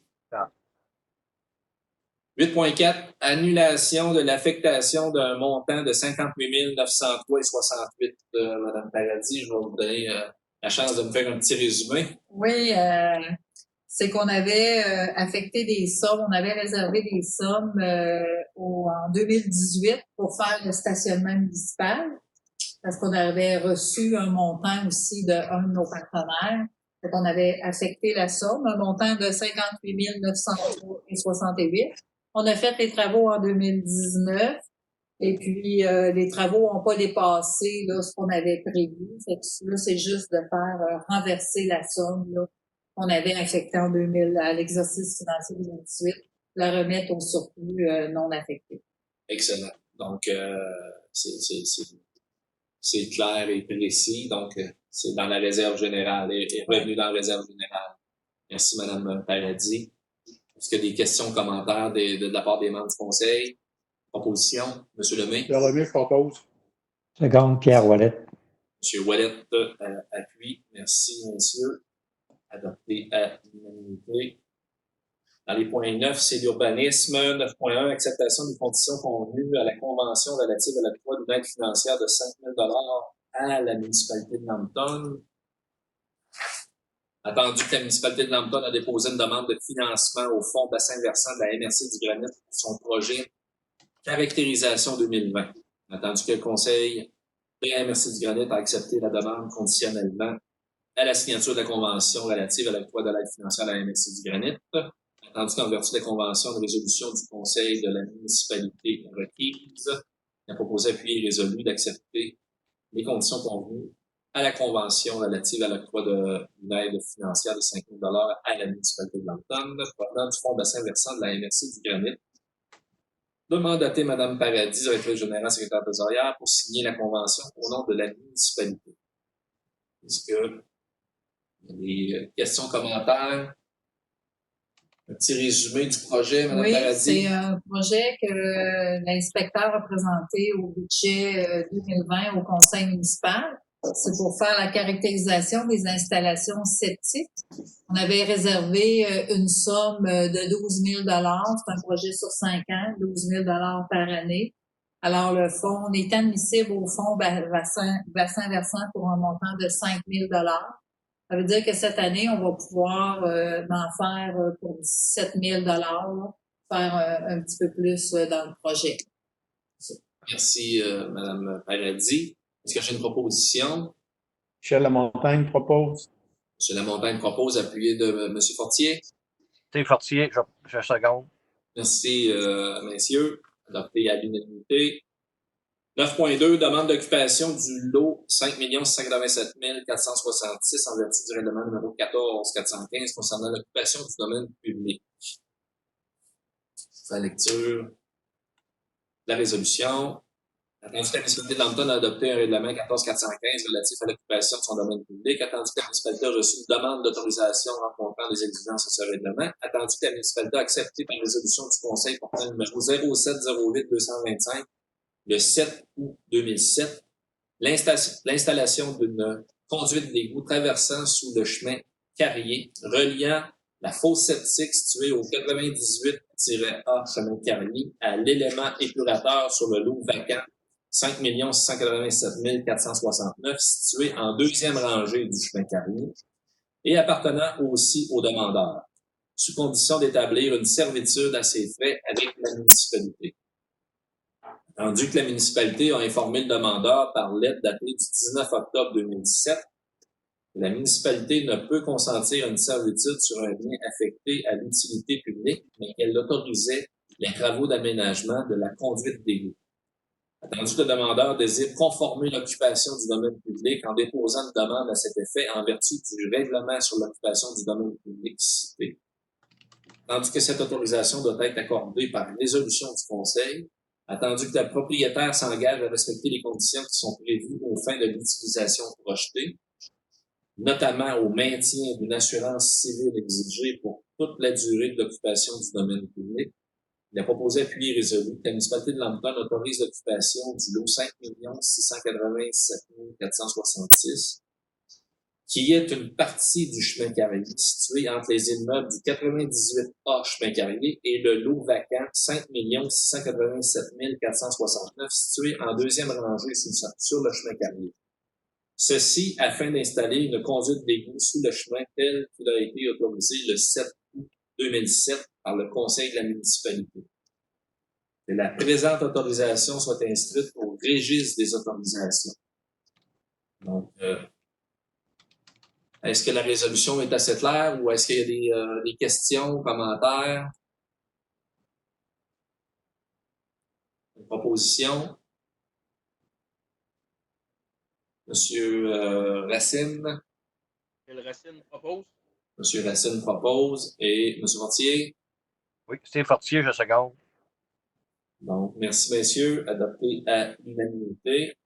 8.4, annulation de l'affectation d'un montant de 58 903,68. Mme Paradis, je vais vous donner la chance de me faire un petit résumé. Oui, c'est qu'on avait affecté des sommes, on avait réservé des sommes en 2018 pour faire le stationnement municipal, parce qu'on avait reçu un montant aussi d'un de nos partenaires. Fait qu'on avait affecté la somme, un montant de 58 903,68. On a fait les travaux en 2019 et puis les travaux n'ont pas dépassé là, ce qu'on avait prévu. Fait que là, c'est juste de faire renverser la somme là, qu'on avait affectée en 2000 à l'exercice financier 2018, la remettre au surplus non affecté. Excellent. Donc, c'est clair et précis. Donc, c'est dans la réserve générale et revenu dans la réserve générale. Merci, Mme Paradis. Est-ce qu'il y a des questions, commentaires de la part des membres du conseil? Proposition, M. Lemay. Pierre Lemay, je propose. Seconde, Pierre Ouellet. M. Ouellet appuie. Merci, messieurs. Adopté à l'unanimité. Dans les points 9, c'est l'urbanisme. 9.1, acceptation des conditions convenues à la convention relative à l'octroi d'une aide financière de 5 000 $ à la municipalité de Lambton. Attendu que la municipalité de Lambton a déposé une demande de financement au fonds bassin versant de la MRC du Granit pour son projet Caractérisation 2020. Attendu que le conseil de la MRC du Granit a accepté la demande conditionnellement à la signature de la convention relative à l'octroi de l'aide financière à la MRC du Granit. Attendu qu'en vertu de la convention de résolution du conseil de la municipalité requise, il a proposé appuyé et résolu d'accepter les conditions convenues à la convention relative à l'octroi d'une aide financière de 5 000 $ à la municipalité de Lambton, provenant du fonds bassin versant de la MRC du Granit, de mandater Mme Paradis, directrice générale, secrétaire trésorière, pour signer la convention au nom de la municipalité. Est-ce que il y a des questions, commentaires? Un petit résumé du projet, Mme Oui, Paradis? c'est un projet que l'inspecteur a présenté au budget 2020 au conseil municipal. C'est pour faire la caractérisation des installations septiques. On avait réservé une somme de 12 000 $. C'est un projet sur 5 ans, 12 000 $ par année. Alors, le fonds, on est admissible au fonds bassin versant pour un montant de 5 000 $. Ça veut dire que cette année, on va pouvoir en faire pour 17 000 $, là, faire un petit peu plus dans le projet. Merci, Mme Paradis. Est-ce que j'ai une proposition? Michel Lamontagne propose. M. Lamontagne propose, appuyé de M. Fortier. Steve Fortier, je seconde. Merci, messieurs. Adopté à l'unanimité. 9.2, demande d'occupation du lot 5 687 466 en vertu du règlement numéro 14-415 concernant l'occupation du domaine public. La lecture de la résolution. Attendu que la municipalité de Lambton a adopté un règlement 14-415 relatif à l'occupation de son domaine public, attendu que la municipalité a reçu une demande d'autorisation rencontrant les exigences de ce règlement, attendu que la municipalité a accepté par résolution du Conseil portant le numéro 0708-225 le 7 août 2007 l'installation d'une conduite d'égout traversant sous le chemin Carrier, reliant la fosse septique située au 98-A chemin Carrier à l'élément épurateur sur le lot vacant 5 687 469 situé en deuxième rangée du chemin Carrier et appartenant aussi aux demandeurs, sous condition d'établir une servitude à ses frais avec la municipalité. Attendu que la municipalité a informé le demandeur par lettre datée du 19 octobre 2017 que la municipalité ne peut consentir une servitude sur un bien affecté à l'utilité publique, mais qu'elle autorisait les travaux d'aménagement de la conduite d'égout. Attendu que le demandeur désire conformer l'occupation du domaine public en déposant une demande à cet effet en vertu du règlement sur l'occupation du domaine public cité. Attendu que cette autorisation doit être accordée par résolution du Conseil, attendu que le propriétaire s'engage à respecter les conditions qui sont prévues aux fins de l'utilisation projetée, notamment au maintien d'une assurance civile exigée pour toute la durée de l'occupation du domaine public, il a proposé appui et résolu que la municipalité de Lambton autorise l'occupation du lot 5 687 466, qui est une partie du chemin Carrier situé entre les immeubles du 98A chemin Carrier et le lot vacant 5 687 469 situé en deuxième rangée sur le chemin Carrier. Ceci afin d'installer une conduite d'égout sous le chemin tel qu'il a été autorisé le 7 août 2007 par le Conseil de la municipalité. Que la présente autorisation soit inscrite au registre des autorisations. Donc, est-ce que la résolution est assez claire ou est-ce qu'il y a des questions, commentaires? Une proposition? Monsieur Racine? Michel Racine propose. Monsieur Racine propose et Monsieur Fortier? Oui, Steve Fortier, je seconde. Donc, merci messieurs, adopté à l'unanimité.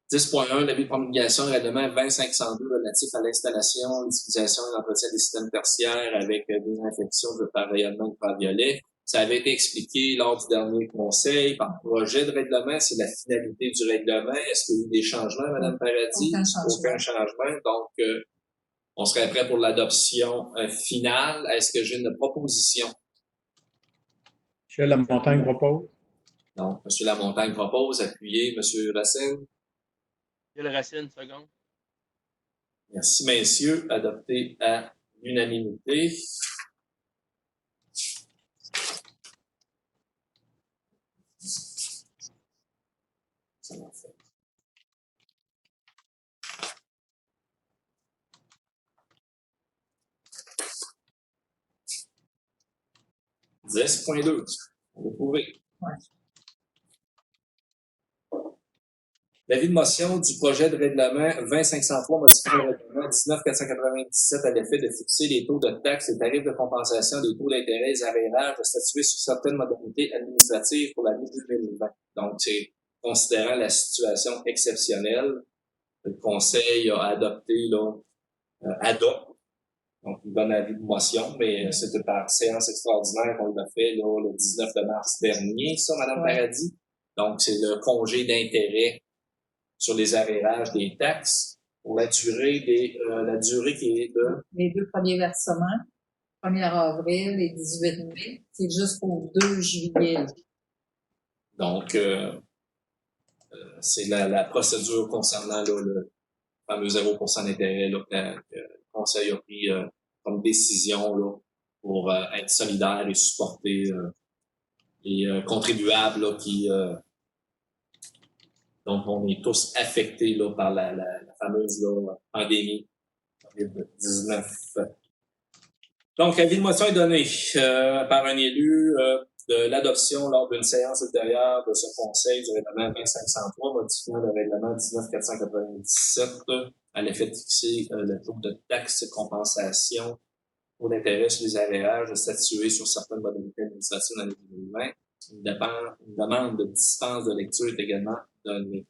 « 10.1 L'avis de promulgation règlement 2502 relatif à l'installation, l'utilisation et l'entretien des systèmes tertiaires avec désinfection de par rayonnement ultraviolet. Ça avait été expliqué lors du dernier conseil par projet de règlement. C'est la finalité du règlement. Est-ce qu'il y a eu des changements, Mme Paradis? Aucun changement. Donc, on serait prêt pour l'adoption finale. Est-ce que j'ai une proposition? Michel Lamontagne propose. Donc, M. Lamontagne propose. Appuyé. M. Racine? Michel Racine, seconde. Merci, messieurs. Adopté à l'unanimité. Ça m'a fait. « 10.2 » On va trouver. Ouais. L'avis de motion du projet de règlement 20.503 modifiant le règlement 19.497 à l'effet de fixer les taux de taxes, les tarifs de compensation, les taux d'intérêt, les arrérages, de statuer sur certaines modalités administratives pour l'année 2020. Donc, c'est considérant la situation exceptionnelle, le Conseil a adopté, adopte. Donc, il donne avis de motion, mais c'était par séance extraordinaire qu'on l'a fait le 19 mars dernier, ça, Mme Paradis. Donc, c'est le congé d'intérêt sur les arrérages des taxes pour la durée qui est de... Les 2 premiers versements, 1er avril et 18 mai, c'est jusqu'au 2 juillet. Donc, c'est la procédure concernant le fameux 0% d'intérêt que le Conseil a pris comme décision pour être solidaire et supporter les contribuables dont on est tous affectés par la fameuse pandémie COVID-19. Donc, avis de motion est donné par un élu de l'adoption lors d'une séance ultérieure de ce Conseil du règlement 2503 modifiant le règlement 19.497 à l'effet de fixer le taux de taxe de compensation pour l'intérêt sur les arrérages de statuer sur certaines modalités administratives dans l'année 2020. Une demande de dispense de lecture est également donnée.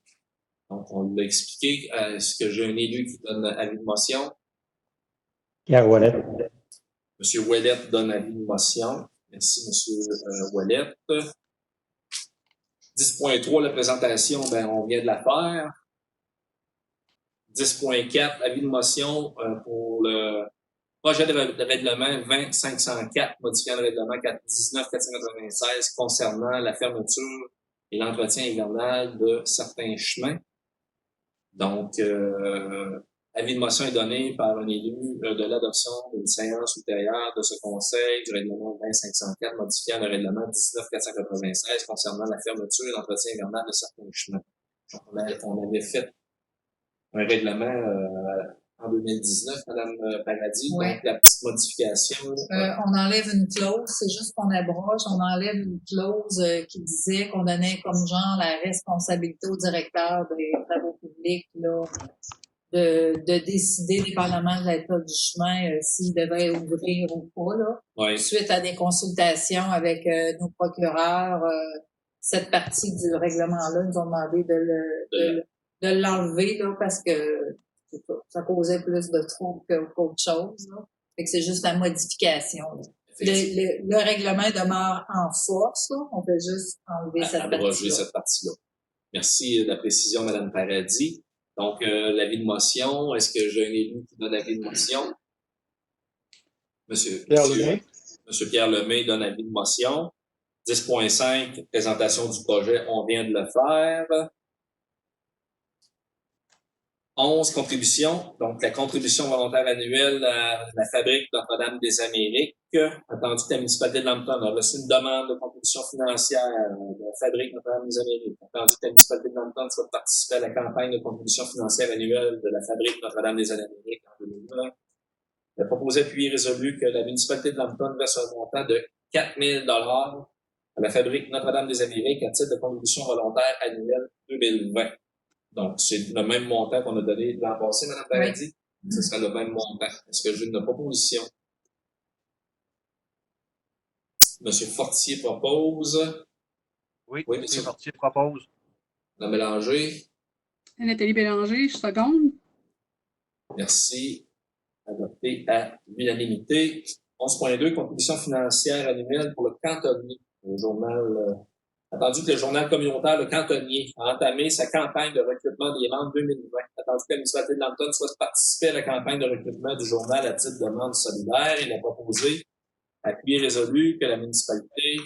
Donc, on l'a expliqué. Est-ce que j'ai un élu qui donne avis de motion? Pierre Ouellette. Monsieur Ouellette donne avis de motion. Merci, Monsieur Ouellette. 10.3, la présentation, on vient de la faire. 10.4, avis de motion pour le projet de règlement 20.504, modifiant le règlement 19.496 concernant la fermeture et l'entretien hivernal de certains chemins. Donc, avis de motion est donné par un élu de l'adoption d'une séance ultérieure de ce Conseil du règlement 20.504 modifiant le règlement 19.496 concernant la fermeture et l'entretien hivernal de certains chemins. Donc, on avait fait un règlement en 2019, Mme Paradis. Ouais. Donc, la petite modification. On enlève une clause, c'est juste qu'on abroge, on enlève une clause qui disait qu'on donnait comme genre la responsabilité au directeur des travaux publics de décider dépendamment de l'état du chemin s'il devrait ouvrir ou pas. Ouais. Suite à des consultations avec nos procureurs, cette partie du règlement-là, nous ont demandé de l'enlever parce que ça causait plus de troubles qu'autre chose. Fait que c'est juste la modification. Le règlement demeure en force. On peut juste enlever cette partie-là. Cette partie-là. Merci de la précision, Mme Paradis. Donc, l'avis de motion, est-ce que j'ai un élu qui donne l'avis de motion? Monsieur Pierre Lemay donne l'avis de motion. 10.5, présentation du projet, on vient de le faire. 11, contributions. Donc, la contribution volontaire annuelle à la Fabrique Notre-Dame-des-Amériques. Attendu que la municipalité de Lambton a reçu une demande de contribution financière de la Fabrique Notre-Dame-des-Amériques. Attendu que la municipalité de Lambton soit participer à la campagne de contribution financière annuelle de la Fabrique Notre-Dame-des-Amériques en 2020. Le proposé appuyé résolu que la municipalité de Lambton verse un montant de 4 000 $ à la Fabrique Notre-Dame-des-Amériques à titre de contribution volontaire annuelle 2020. Donc, c'est le même montant qu'on a donné l'an passé, Mme Paradis. Oui. Ce sera le même montant. Est-ce que j'ai une proposition? Monsieur Fortier propose. Oui, Monsieur Fortier propose. Mme Bélanger. Nathalie Bélanger, je seconde. Merci. Adopté à l'unanimité. 11.2, contribution financière annuelle pour le cantonnier. Le journal... Attendu que le journal communautaire, le cantonnier, a entamé sa campagne de recrutement des membres 2020. Attendu que la municipalité de Lambton soit participer à la campagne de recrutement du journal à titre de membre solidaire, il a proposé, appuyé résolu, que la municipalité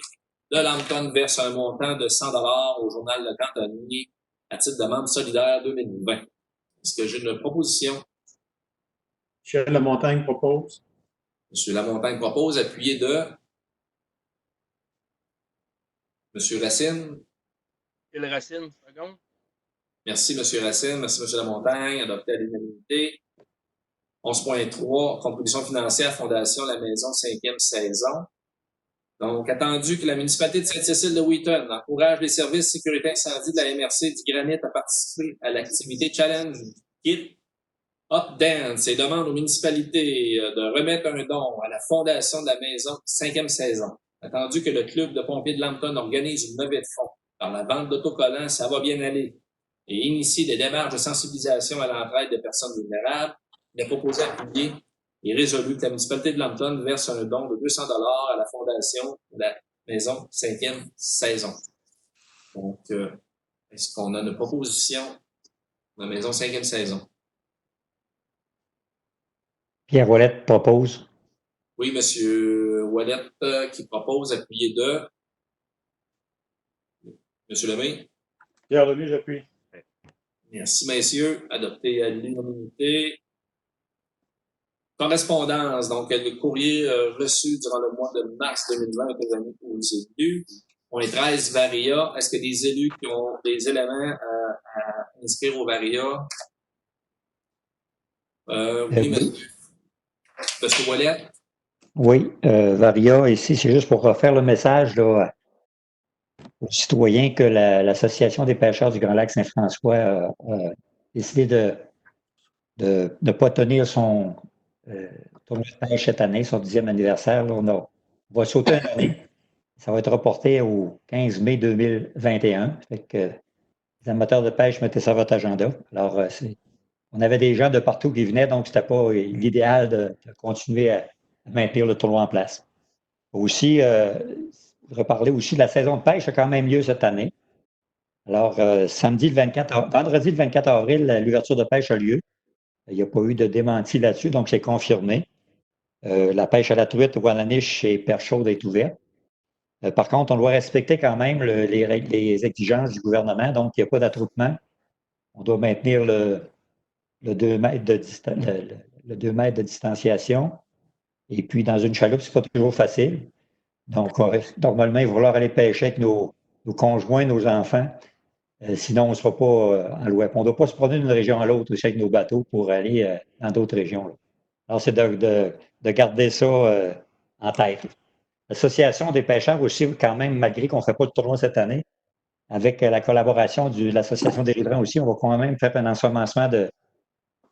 de Lambton verse un montant de 100 $ au journal Le Cantonnier à titre de membre solidaire 2020. Est-ce que j'ai une proposition? Michel Lamontagne propose. Monsieur Lamontagne propose, appuyé de Monsieur Racine. Michel Racine, seconde. Merci, Monsieur Racine. Merci, Monsieur Lamontagne. Adopté à l'unanimité. 11.3, contribution financière, Fondation La Maison, 5e saison. Donc, attendu que la municipalité de Sainte-Cécile-de-Wheaton encourage les services sécurité incendie de la MRC du Granit à participer à l'activité Challenge Kit Up Dance et demande aux municipalités de remettre un don à la fondation de la maison 5e saison. Attendu que le club de pompiers de Lambton organise une levée de fonds par la vente d'autocollants, ça va bien aller, et initie des démarches de sensibilisation à l'entraide des personnes vulnérables, il est proposé appuyé et résolu que la municipalité de Lambton verse un don de 200 $ à la fondation de la maison 5e saison. Donc, est-ce qu'on a une proposition de la maison 5e saison? Pierre Ouellette propose. Oui, Monsieur Ouellette qui propose appuyé de Monsieur Lemay. Pierre Lemay, j'appuie. Merci, messieurs. Adopté à l'unanimité. Correspondance. Donc, le courrier reçu durant le mois de mars 2020 a été remis aux élus. On est 13 Varia. Est-ce que des élus qui ont des éléments à inscrire au Varia? Oui, Monsieur Ouellette. Oui, Varia, ici, c'est juste pour refaire le message là, aux citoyens que l'Association des pêcheurs du Grand Lac Saint-François a décidé de ne pas tenir son tournoi de pêche cette année, son 10e anniversaire. Là, on va sauter une année. Ça va être reporté au 15 mai 2021. Fait que les amateurs de pêche mettaient ça à votre agenda. Alors, on avait des gens de partout qui venaient, donc c'était pas l'idéal de continuer à maintenir le tournoi en place. Aussi, je voudrais parler aussi de la saison de pêche a quand même lieu cette année. Alors, vendredi le 24 avril, l'ouverture de pêche a lieu. Il n'y a pas eu de démenti là-dessus, donc c'est confirmé. La pêche à la truite ou à la niche chez Perche Chaude est ouverte. Par contre, on doit respecter quand même les exigences du gouvernement, donc il n'y a pas d'attroupement. On doit maintenir le 2 mètres le 2 mètres de distanciation. Et puis, dans une chaloupe, ce n'est pas toujours facile. Donc, normalement, il va falloir aller pêcher avec nos conjoints, nos enfants. Sinon, on ne sera pas en louette. On ne doit pas se promener d'une région à l'autre aussi avec nos bateaux pour aller dans d'autres régions. Là. Alors, c'est de garder ça en tête. L'Association des pêcheurs aussi, quand même, malgré qu'on ne fait pas de tournoi cette année, avec la collaboration de l'Association des riverains aussi, on va quand même faire un ensemencement de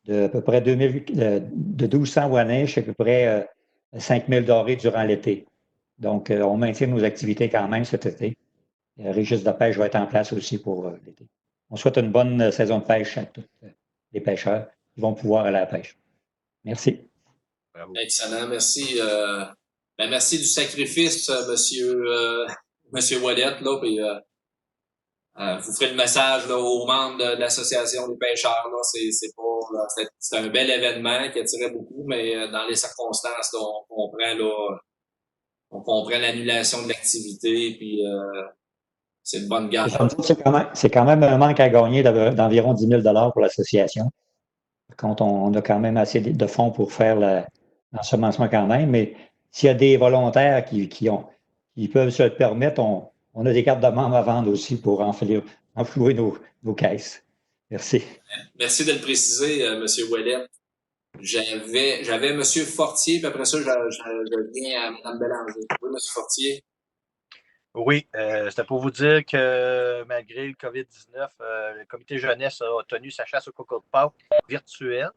à peu près 1200 ouaniches, à peu près 5000 dorés durant l'été. Donc, on maintient nos activités quand même cet été. Le registre de pêche va être en place aussi pour l'été. On souhaite une bonne saison de pêche à tous les pêcheurs qui vont pouvoir aller à la pêche. Merci. Bravo. Excellent, merci. Merci du sacrifice, Monsieur Ouellette, là, puis vous ferez le message là, aux membres de l'association des pêcheurs. Là, c'est un bel événement qui attirait beaucoup, mais dans les circonstances, là, on comprend l'annulation de l'activité, puis c'est une bonne garde. C'est quand même un manque à gagner d'environ 10 000 $ pour l'association. Quand on a quand même assez de fonds pour faire l'ensemencement quand même, mais s'il y a des volontaires qui peuvent se le permettre, on a des cartes de membres à vendre aussi pour enflouer nos caisses. Merci. Merci de le préciser, M. Ouellette. J'avais M. Fortier, puis après ça, je viens à Mme Bélanger. Oui, M. Fortier. Oui, c'était pour vous dire que malgré le COVID-19, le comité jeunesse a tenu sa chasse au coco de Pâques virtuelle.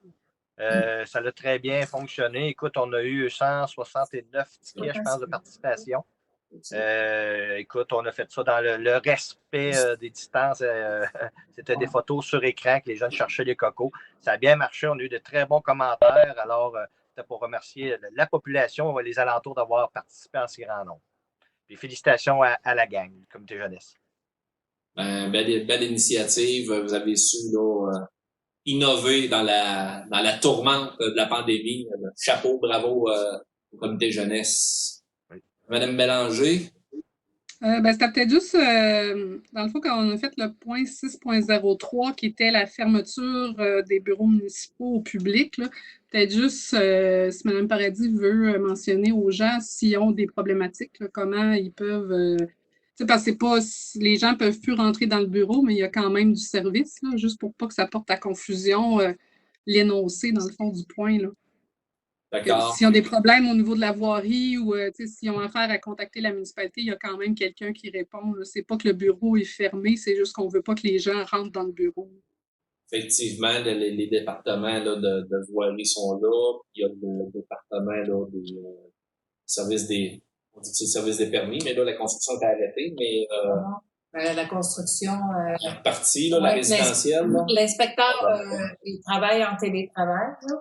Ça a très bien fonctionné. Écoute, on a eu 169 tickets, je pense, de participation. Écoute, on a fait ça dans le respect des distances. C'était des photos sur écran que les jeunes cherchaient les cocos. Ça a bien marché. On a eu de très bons commentaires. Alors, c'était pour remercier la population, les alentours d'avoir participé en si grand nombre. Puis félicitations à la gang du comité jeunesse. Belle initiative. Vous avez su là, innover dans la tourmente de la pandémie. Chapeau, bravo au comité jeunesse. Oui. Madame Bélanger. C'était peut-être juste, dans le fond, quand on a fait le point 6.03, qui était la fermeture des bureaux municipaux au public, là, peut-être juste, si Mme Paradis veut mentionner aux gens s'ils ont des problématiques, là, comment ils peuvent... parce que les gens ne peuvent plus rentrer dans le bureau, mais il y a quand même du service, là, juste pour pas que ça porte à confusion l'énoncé, dans le fond, du point. Là. D'accord. S'ils ont des problèmes au niveau de la voirie ou s'ils ont affaire à contacter la municipalité, il y a quand même quelqu'un qui répond. C'est pas que le bureau est fermé, c'est juste qu'on veut pas que les gens rentrent dans le bureau. Effectivement, les départements là, de voirie sont là. Il y a le département là, des services des. On dit que c'est le service des permis, mais là, la construction est arrêtée, mais La construction. partie, là, la Ouais, résidentielle. Là. L'inspecteur, il travaille en télétravail, là,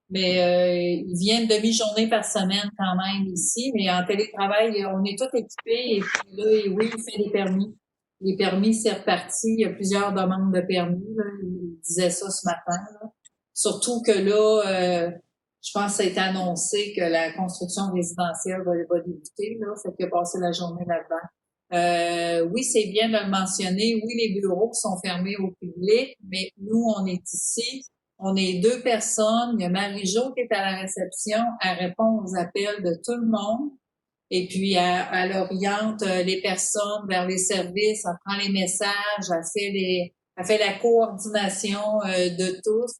mais il vient une demi-journée par semaine quand même ici, mais en télétravail, on est tous équipés et puis là, oui, il fait des permis. Les permis, c'est reparti. Il y a plusieurs demandes de permis, là. Il disait ça ce matin, là. Surtout que là, je pense que ça a été annoncé que la construction résidentielle va débuter, là. Fait qu'il a passé la journée là-dedans. Oui, c'est bien de le mentionner. Oui, les bureaux sont fermés au public, mais nous, on est ici. On est 2 personnes. Il y a Marie-Jo qui est à la réception. Elle répond aux appels de tout le monde. Et puis, elle oriente les personnes vers les services. Elle prend les messages. Elle fait la coordination de tous.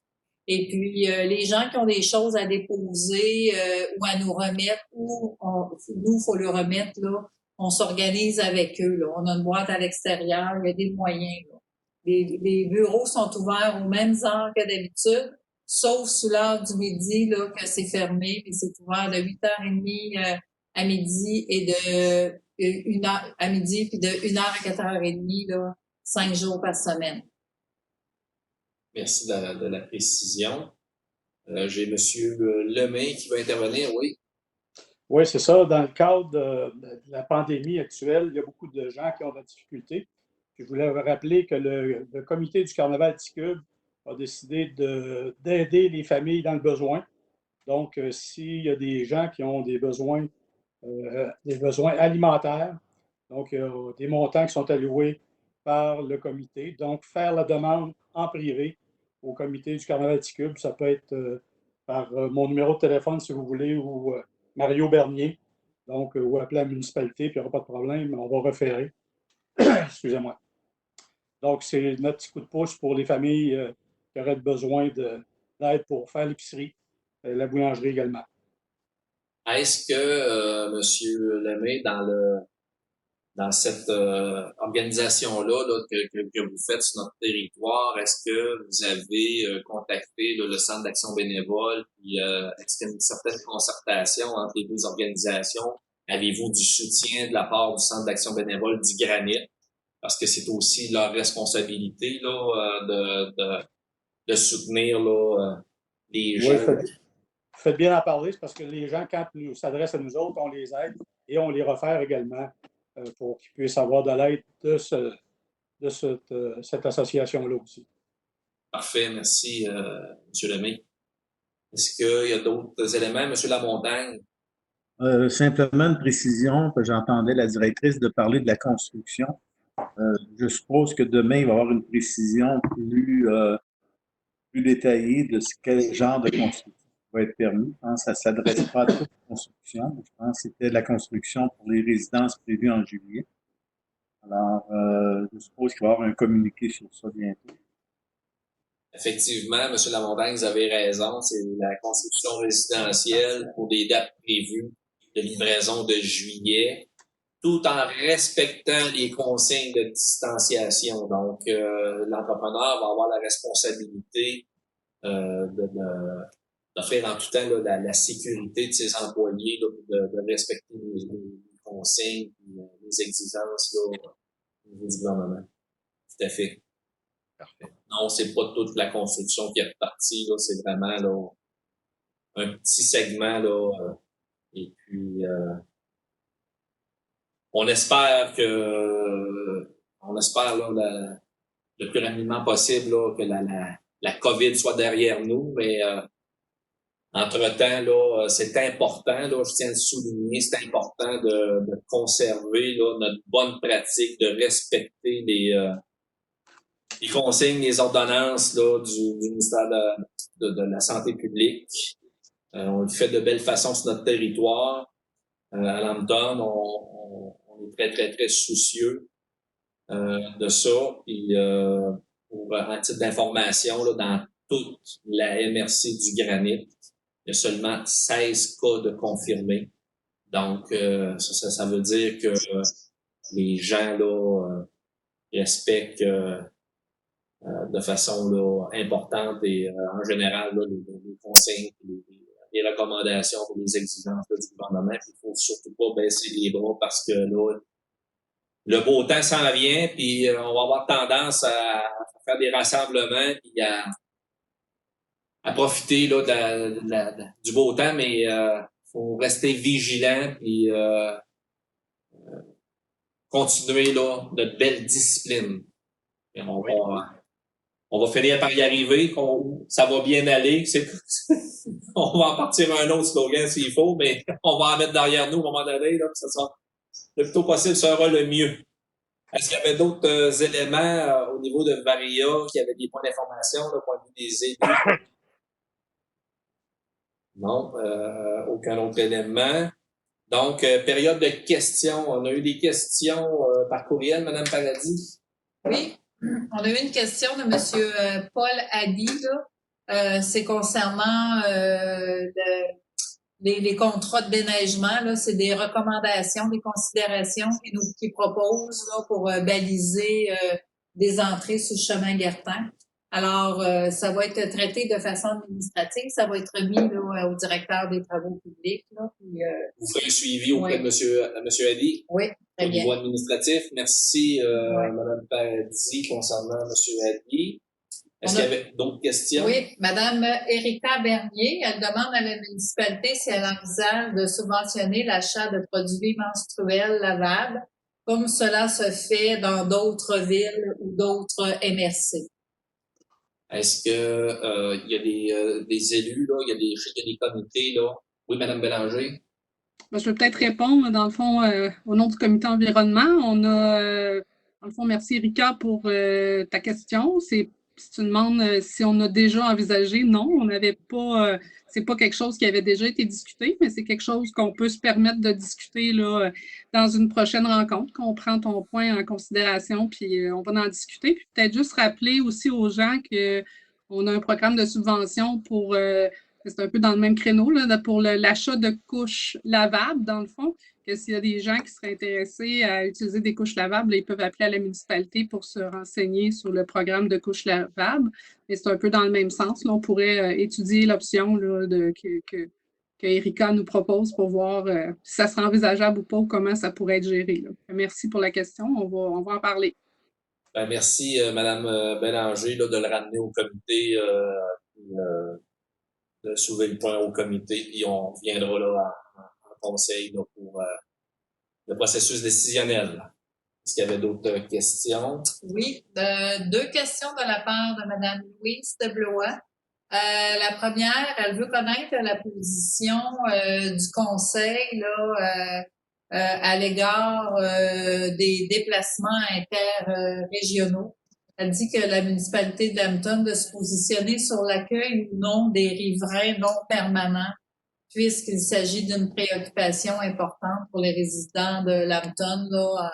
Et puis, les gens qui ont des choses à déposer ou à nous remettre, nous, faut le remettre, là. On s'organise avec eux, là. On a une boîte à l'extérieur, il y a des moyens, là. Les bureaux sont ouverts aux mêmes heures que d'habitude, sauf sous l'heure du midi, là, que c'est fermé, mais c'est ouvert de 8h30 à midi et de 1h à midi, puis de 1h à 4h30, là, 5 jours par semaine. Merci de la précision. J'ai M. Lemay qui va intervenir, oui. Oui, c'est ça. Dans le cadre de la pandémie actuelle, il y a beaucoup de gens qui ont de la difficulté. Puis je voulais rappeler que le comité du Carnaval Ticube a décidé d'aider les familles dans le besoin. Donc, s'il y a des gens qui ont des besoins alimentaires, donc des montants qui sont alloués par le comité. Donc, faire la demande en privé au comité du Carnaval Ticube, ça peut être par mon numéro de téléphone, si vous voulez, ou Mario Bernier. Donc, ou appeler la municipalité, puis il n'y aura pas de problème, on va référer. Excusez-moi. Donc, c'est notre petit coup de pouce pour les familles qui auraient besoin d'aide pour faire l'épicerie, la boulangerie également. Est-ce que, M. Lemay, dans cette organisation-là là, que vous faites sur notre territoire, est-ce que vous avez contacté là, le Centre d'action bénévole, puis est-ce qu'il y a une certaine concertation entre les 2 organisations? Avez-vous du soutien de la part du Centre d'action bénévole du Granit? Parce que c'est aussi leur responsabilité là, de soutenir là, les gens. Oui, faites bien en parler, c'est parce que les gens, quand ils s'adressent à nous autres, on les aide et on les réfère également pour qu'ils puissent avoir de l'aide de cette association-là aussi. Parfait, merci, M. Lemay. Est-ce qu'il y a d'autres éléments, M. Lamontagne? Simplement une précision, que j'entendais la directrice de parler de la construction. Je suppose que demain, il va y avoir une précision plus détaillée de quel genre de construction va être permis. Je pense que ça ne s'adresse pas à toute construction. Je pense que c'était la construction pour les résidences prévues en juillet. Alors, je suppose qu'il va y avoir un communiqué sur ça bientôt. Effectivement, M. Lamontagne, vous avez raison. C'est la construction résidentielle pour des dates prévues de livraison de juillet, tout en respectant les consignes de distanciation. Donc, l'entrepreneur va avoir la responsabilité d'offrir en tout temps là, la sécurité de ses employés, là, de respecter les consignes, les exigences là, au niveau du gouvernement. Tout à fait. Parfait. Non, c'est pas toute la construction qui est repartie, là, c'est vraiment là, un petit segment là, et puis on espère là, le plus rapidement possible là, que la COVID soit derrière nous, mais entre-temps, là, c'est important, là, je tiens à le souligner, c'est important de conserver là, notre bonne pratique, de respecter les consignes, les ordonnances là, du ministère de la Santé publique. On le fait de belle façon sur notre territoire. À Lambton, on est très, très, très soucieux de ça. Puis, pour un titre d'information, là, dans toute la MRC du Granit, Il y a seulement 16 cas de confirmés. Donc, ça veut dire que les gens là respectent de façon là, importante et en général là, les consignes, les recommandations, les exigences là, du gouvernement. Il faut surtout pas baisser les bras parce que là, le beau temps s'en vient, puis on va avoir tendance à faire des rassemblements puis à profiter là, du beau temps, mais faut rester vigilant puis continuer là, de belles disciplines. Et on va finir par y arriver, ça va bien aller. On va en partir un autre slogan s'il faut, mais on va en mettre derrière nous au moment donné, là, que ça sera le plus tôt possible sera le mieux. Est-ce qu'il y avait d'autres éléments au niveau de Varia qui avaient des points d'information, le point de vue des élus? Non, aucun autre élément. Donc, période de questions. On a eu des questions par courriel, Mme Paradis? Oui, on a eu une question de M. Paul Hadi, là. C'est concernant les contrats de déneigement, là, c'est des recommandations, des considérations qu'ils proposent là, pour baliser des entrées sur le chemin Guertin. Alors, ça va être traité de façon administrative, ça va être remis là, au directeur des travaux publics. Là, puis, vous ferez un suivi auprès de monsieur Hadi? Oui, très bien. Au niveau administratif. Merci, Mme Paradis, concernant monsieur Hadi. Est-ce qu'il y avait d'autres questions? Oui, Mme Erika Bernier, elle demande à la municipalité si elle envisage de subventionner l'achat de produits menstruels lavables, comme cela se fait dans d'autres villes ou d'autres MRC. Est-ce que il y a des élus, là, il y a des comités, là? Oui, Mme Bélanger? Ben, je peux peut-être répondre, dans le fond, au nom du comité environnement. On a, dans le fond, merci Erika pour ta question. Si tu demandes si on a déjà envisagé, non, on n'avait pas, c'est pas quelque chose qui avait déjà été discuté, mais c'est quelque chose qu'on peut se permettre de discuter là, dans une prochaine rencontre, qu'on prend ton point en considération, puis on va en discuter. Puis peut-être juste rappeler aussi aux gens qu'on a un programme de subvention pour c'est un peu dans le même créneau là, pour l'achat de couches lavables, dans le fond, que s'il y a des gens qui seraient intéressés à utiliser des couches lavables, ils peuvent appeler à la municipalité pour se renseigner sur le programme de couches lavables. Mais c'est un peu dans le même sens. Là, on pourrait étudier l'option que Erika nous propose pour voir si ça sera envisageable ou pas ou comment ça pourrait être géré. Là. Merci pour la question. On va en parler. Ben, merci, Mme Bélanger, là, de le ramener au comité. De soulever le point au comité, puis on reviendra là en conseil là, pour le processus décisionnel. Est-ce qu'il y avait d'autres questions? Oui, 2 questions de la part de Mme Louise de Blois. La première, elle veut connaître la position du conseil là, à l'égard des déplacements interrégionaux. Elle dit que la municipalité de Lambton de se positionner sur l'accueil ou non des riverains non permanents, puisqu'il s'agit d'une préoccupation importante pour les résidents de Lambton là,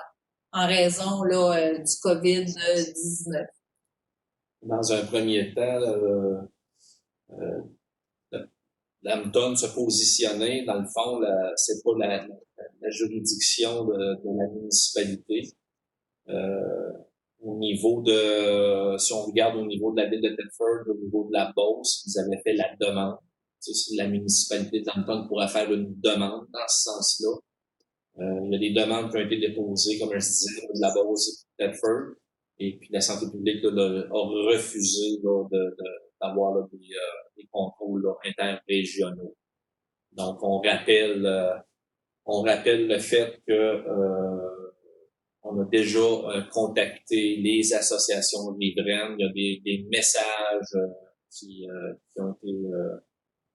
en raison là, du COVID-19. Dans un premier temps, Lambton se positionner, dans le fond, c'est pas la juridiction de la municipalité. Au niveau si on regarde au niveau de la ville de Thetford, au niveau de la Beauce, ils avaient fait la demande. Si la municipalité de Lambton pourrait faire une demande dans ce sens-là. Il y a des demandes qui ont été déposées, comme je disais, de la Beauce et de Thetford. Et puis la santé publique là, a refusé là, d'avoir là, des contrôles là, interrégionaux. Donc on rappelle le fait que on a déjà contacté les associations riveraines. Il y a des messages qui ont été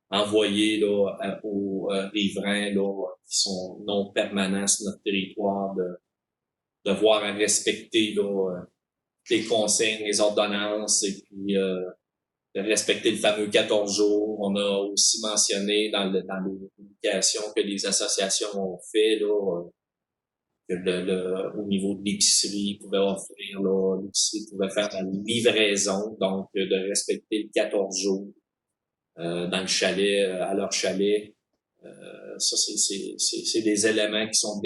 envoyés là, aux riverains là, qui sont non permanents sur notre territoire de voir à respecter là, les consignes, les ordonnances et puis de respecter le fameux 14 jours. On a aussi mentionné dans les publications que les associations ont fait là, que au niveau de l'épicerie, pouvait offrir, l'épicerie pouvait faire la livraison, donc de respecter le 14 jours. dans le chalet, à leur chalet. Ça, c'est des éléments qui ont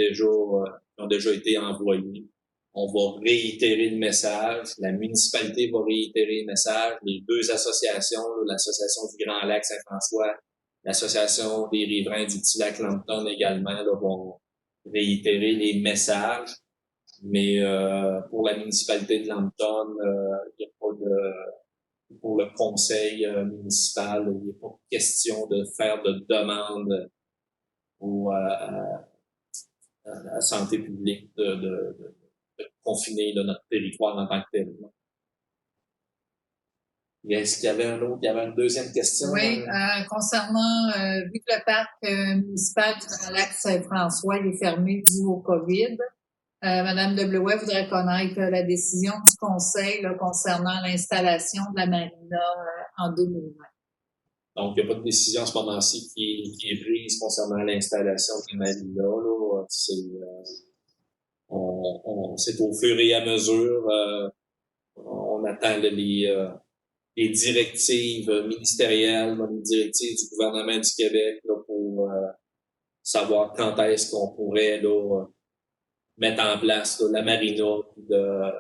déjà été envoyés. On va réitérer le message. La municipalité va réitérer le message. Les deux associations, l'Association du Grand Lac Saint-François, l'Association des riverains du Petit Lac Lambton également, là, vont réitérer les messages. Mais pour la municipalité de Lambton, il n'y a pas de... Pour le conseil municipal, il n'y a pas question de faire de demande à la santé publique de confiner notre territoire en tant que tel. Est-ce qu'il y avait il y avait une deuxième question? Oui, concernant, vu que le parc municipal du Grand Lac Saint-François est fermé dû au COVID, Madame de Bleuet voudrait connaître la décision du conseil là, concernant l'installation de la marina en 2020. Donc, il n'y a pas de décision en ce moment-ci qui est prise concernant l'installation de la marina. Là. C'est au fur et à mesure. On attend les directives ministérielles, les directives du gouvernement du Québec là, pour savoir quand est-ce qu'on pourrait là, mettre en place là, la marina, de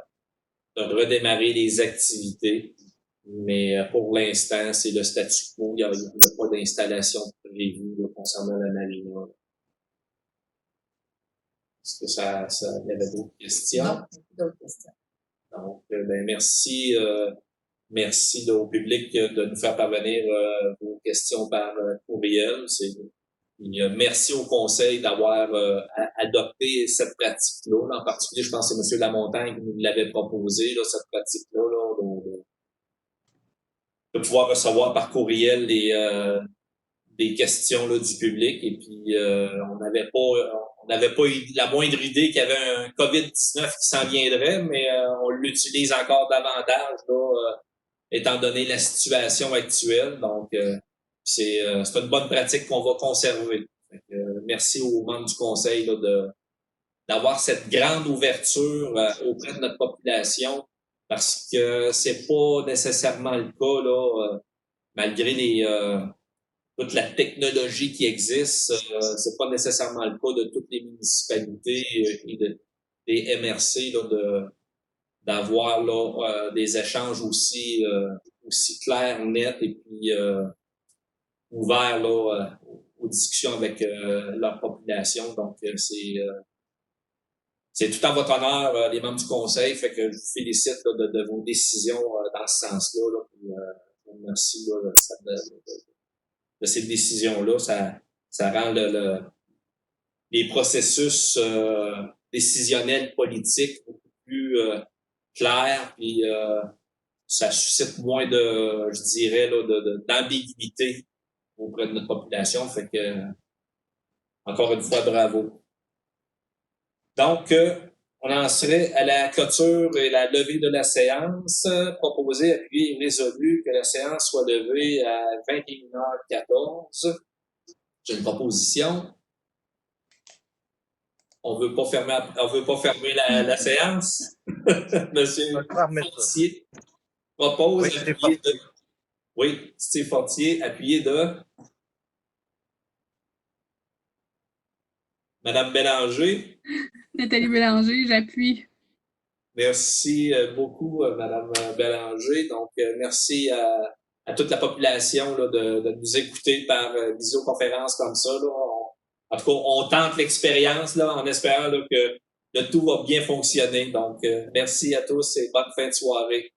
redémarrer les activités. Mais pour l'instant, c'est le statu quo. Il n'y a pas d'installation prévue là, concernant la marina. Est-ce que il y avait d'autres questions? Non, d'autres questions. Donc, merci. Merci là, au public de nous faire parvenir vos questions par courriel. Merci au conseil d'avoir adopté cette pratique-là. En particulier, je pense que c'est M. Lamontagne qui nous l'avait proposé, là, cette pratique-là, de pouvoir recevoir par courriel des questions là, du public. Et puis, on n'avait pas eu la moindre idée qu'il y avait un COVID-19 qui s'en viendrait, mais on l'utilise encore davantage là, étant donné la situation actuelle. Donc, c'est une bonne pratique qu'on va conserver. Merci aux membres du conseil là, d'avoir cette grande ouverture auprès de notre population, parce que c'est pas nécessairement le cas là, malgré toute la technologie qui existe, c'est pas nécessairement le cas de toutes les municipalités et des MRC là, d'avoir là des échanges aussi clairs, nets et puis ouverts là aux discussions avec leur population. Donc c'est tout en votre honneur, les membres du conseil, fait que je vous félicite là, de vos décisions dans ce sens-là. Là, puis, je vous remercie là, de ces décisions-là. Ça rend les processus décisionnels politiques beaucoup plus clair, puis ça suscite moins je dirais, là, d'ambiguïté auprès de notre population. Fait que, encore une fois, bravo. Donc, on en serait à la clôture et la levée de la séance. Proposé, appuyé et résolu que la séance soit levée à 21h14. J'ai une proposition. On veut pas fermer la séance. Monsieur Fortier propose oui, Steve Fortier, appuyé de Madame Bélanger. Nathalie Bélanger, j'appuie. Merci beaucoup, Madame Bélanger. Donc, merci à toute la population là, de nous écouter par visioconférence comme ça. Là. En tout cas, on tente l'expérience là, en espérant là, que le tout va bien fonctionner. Donc, merci à tous et bonne fin de soirée.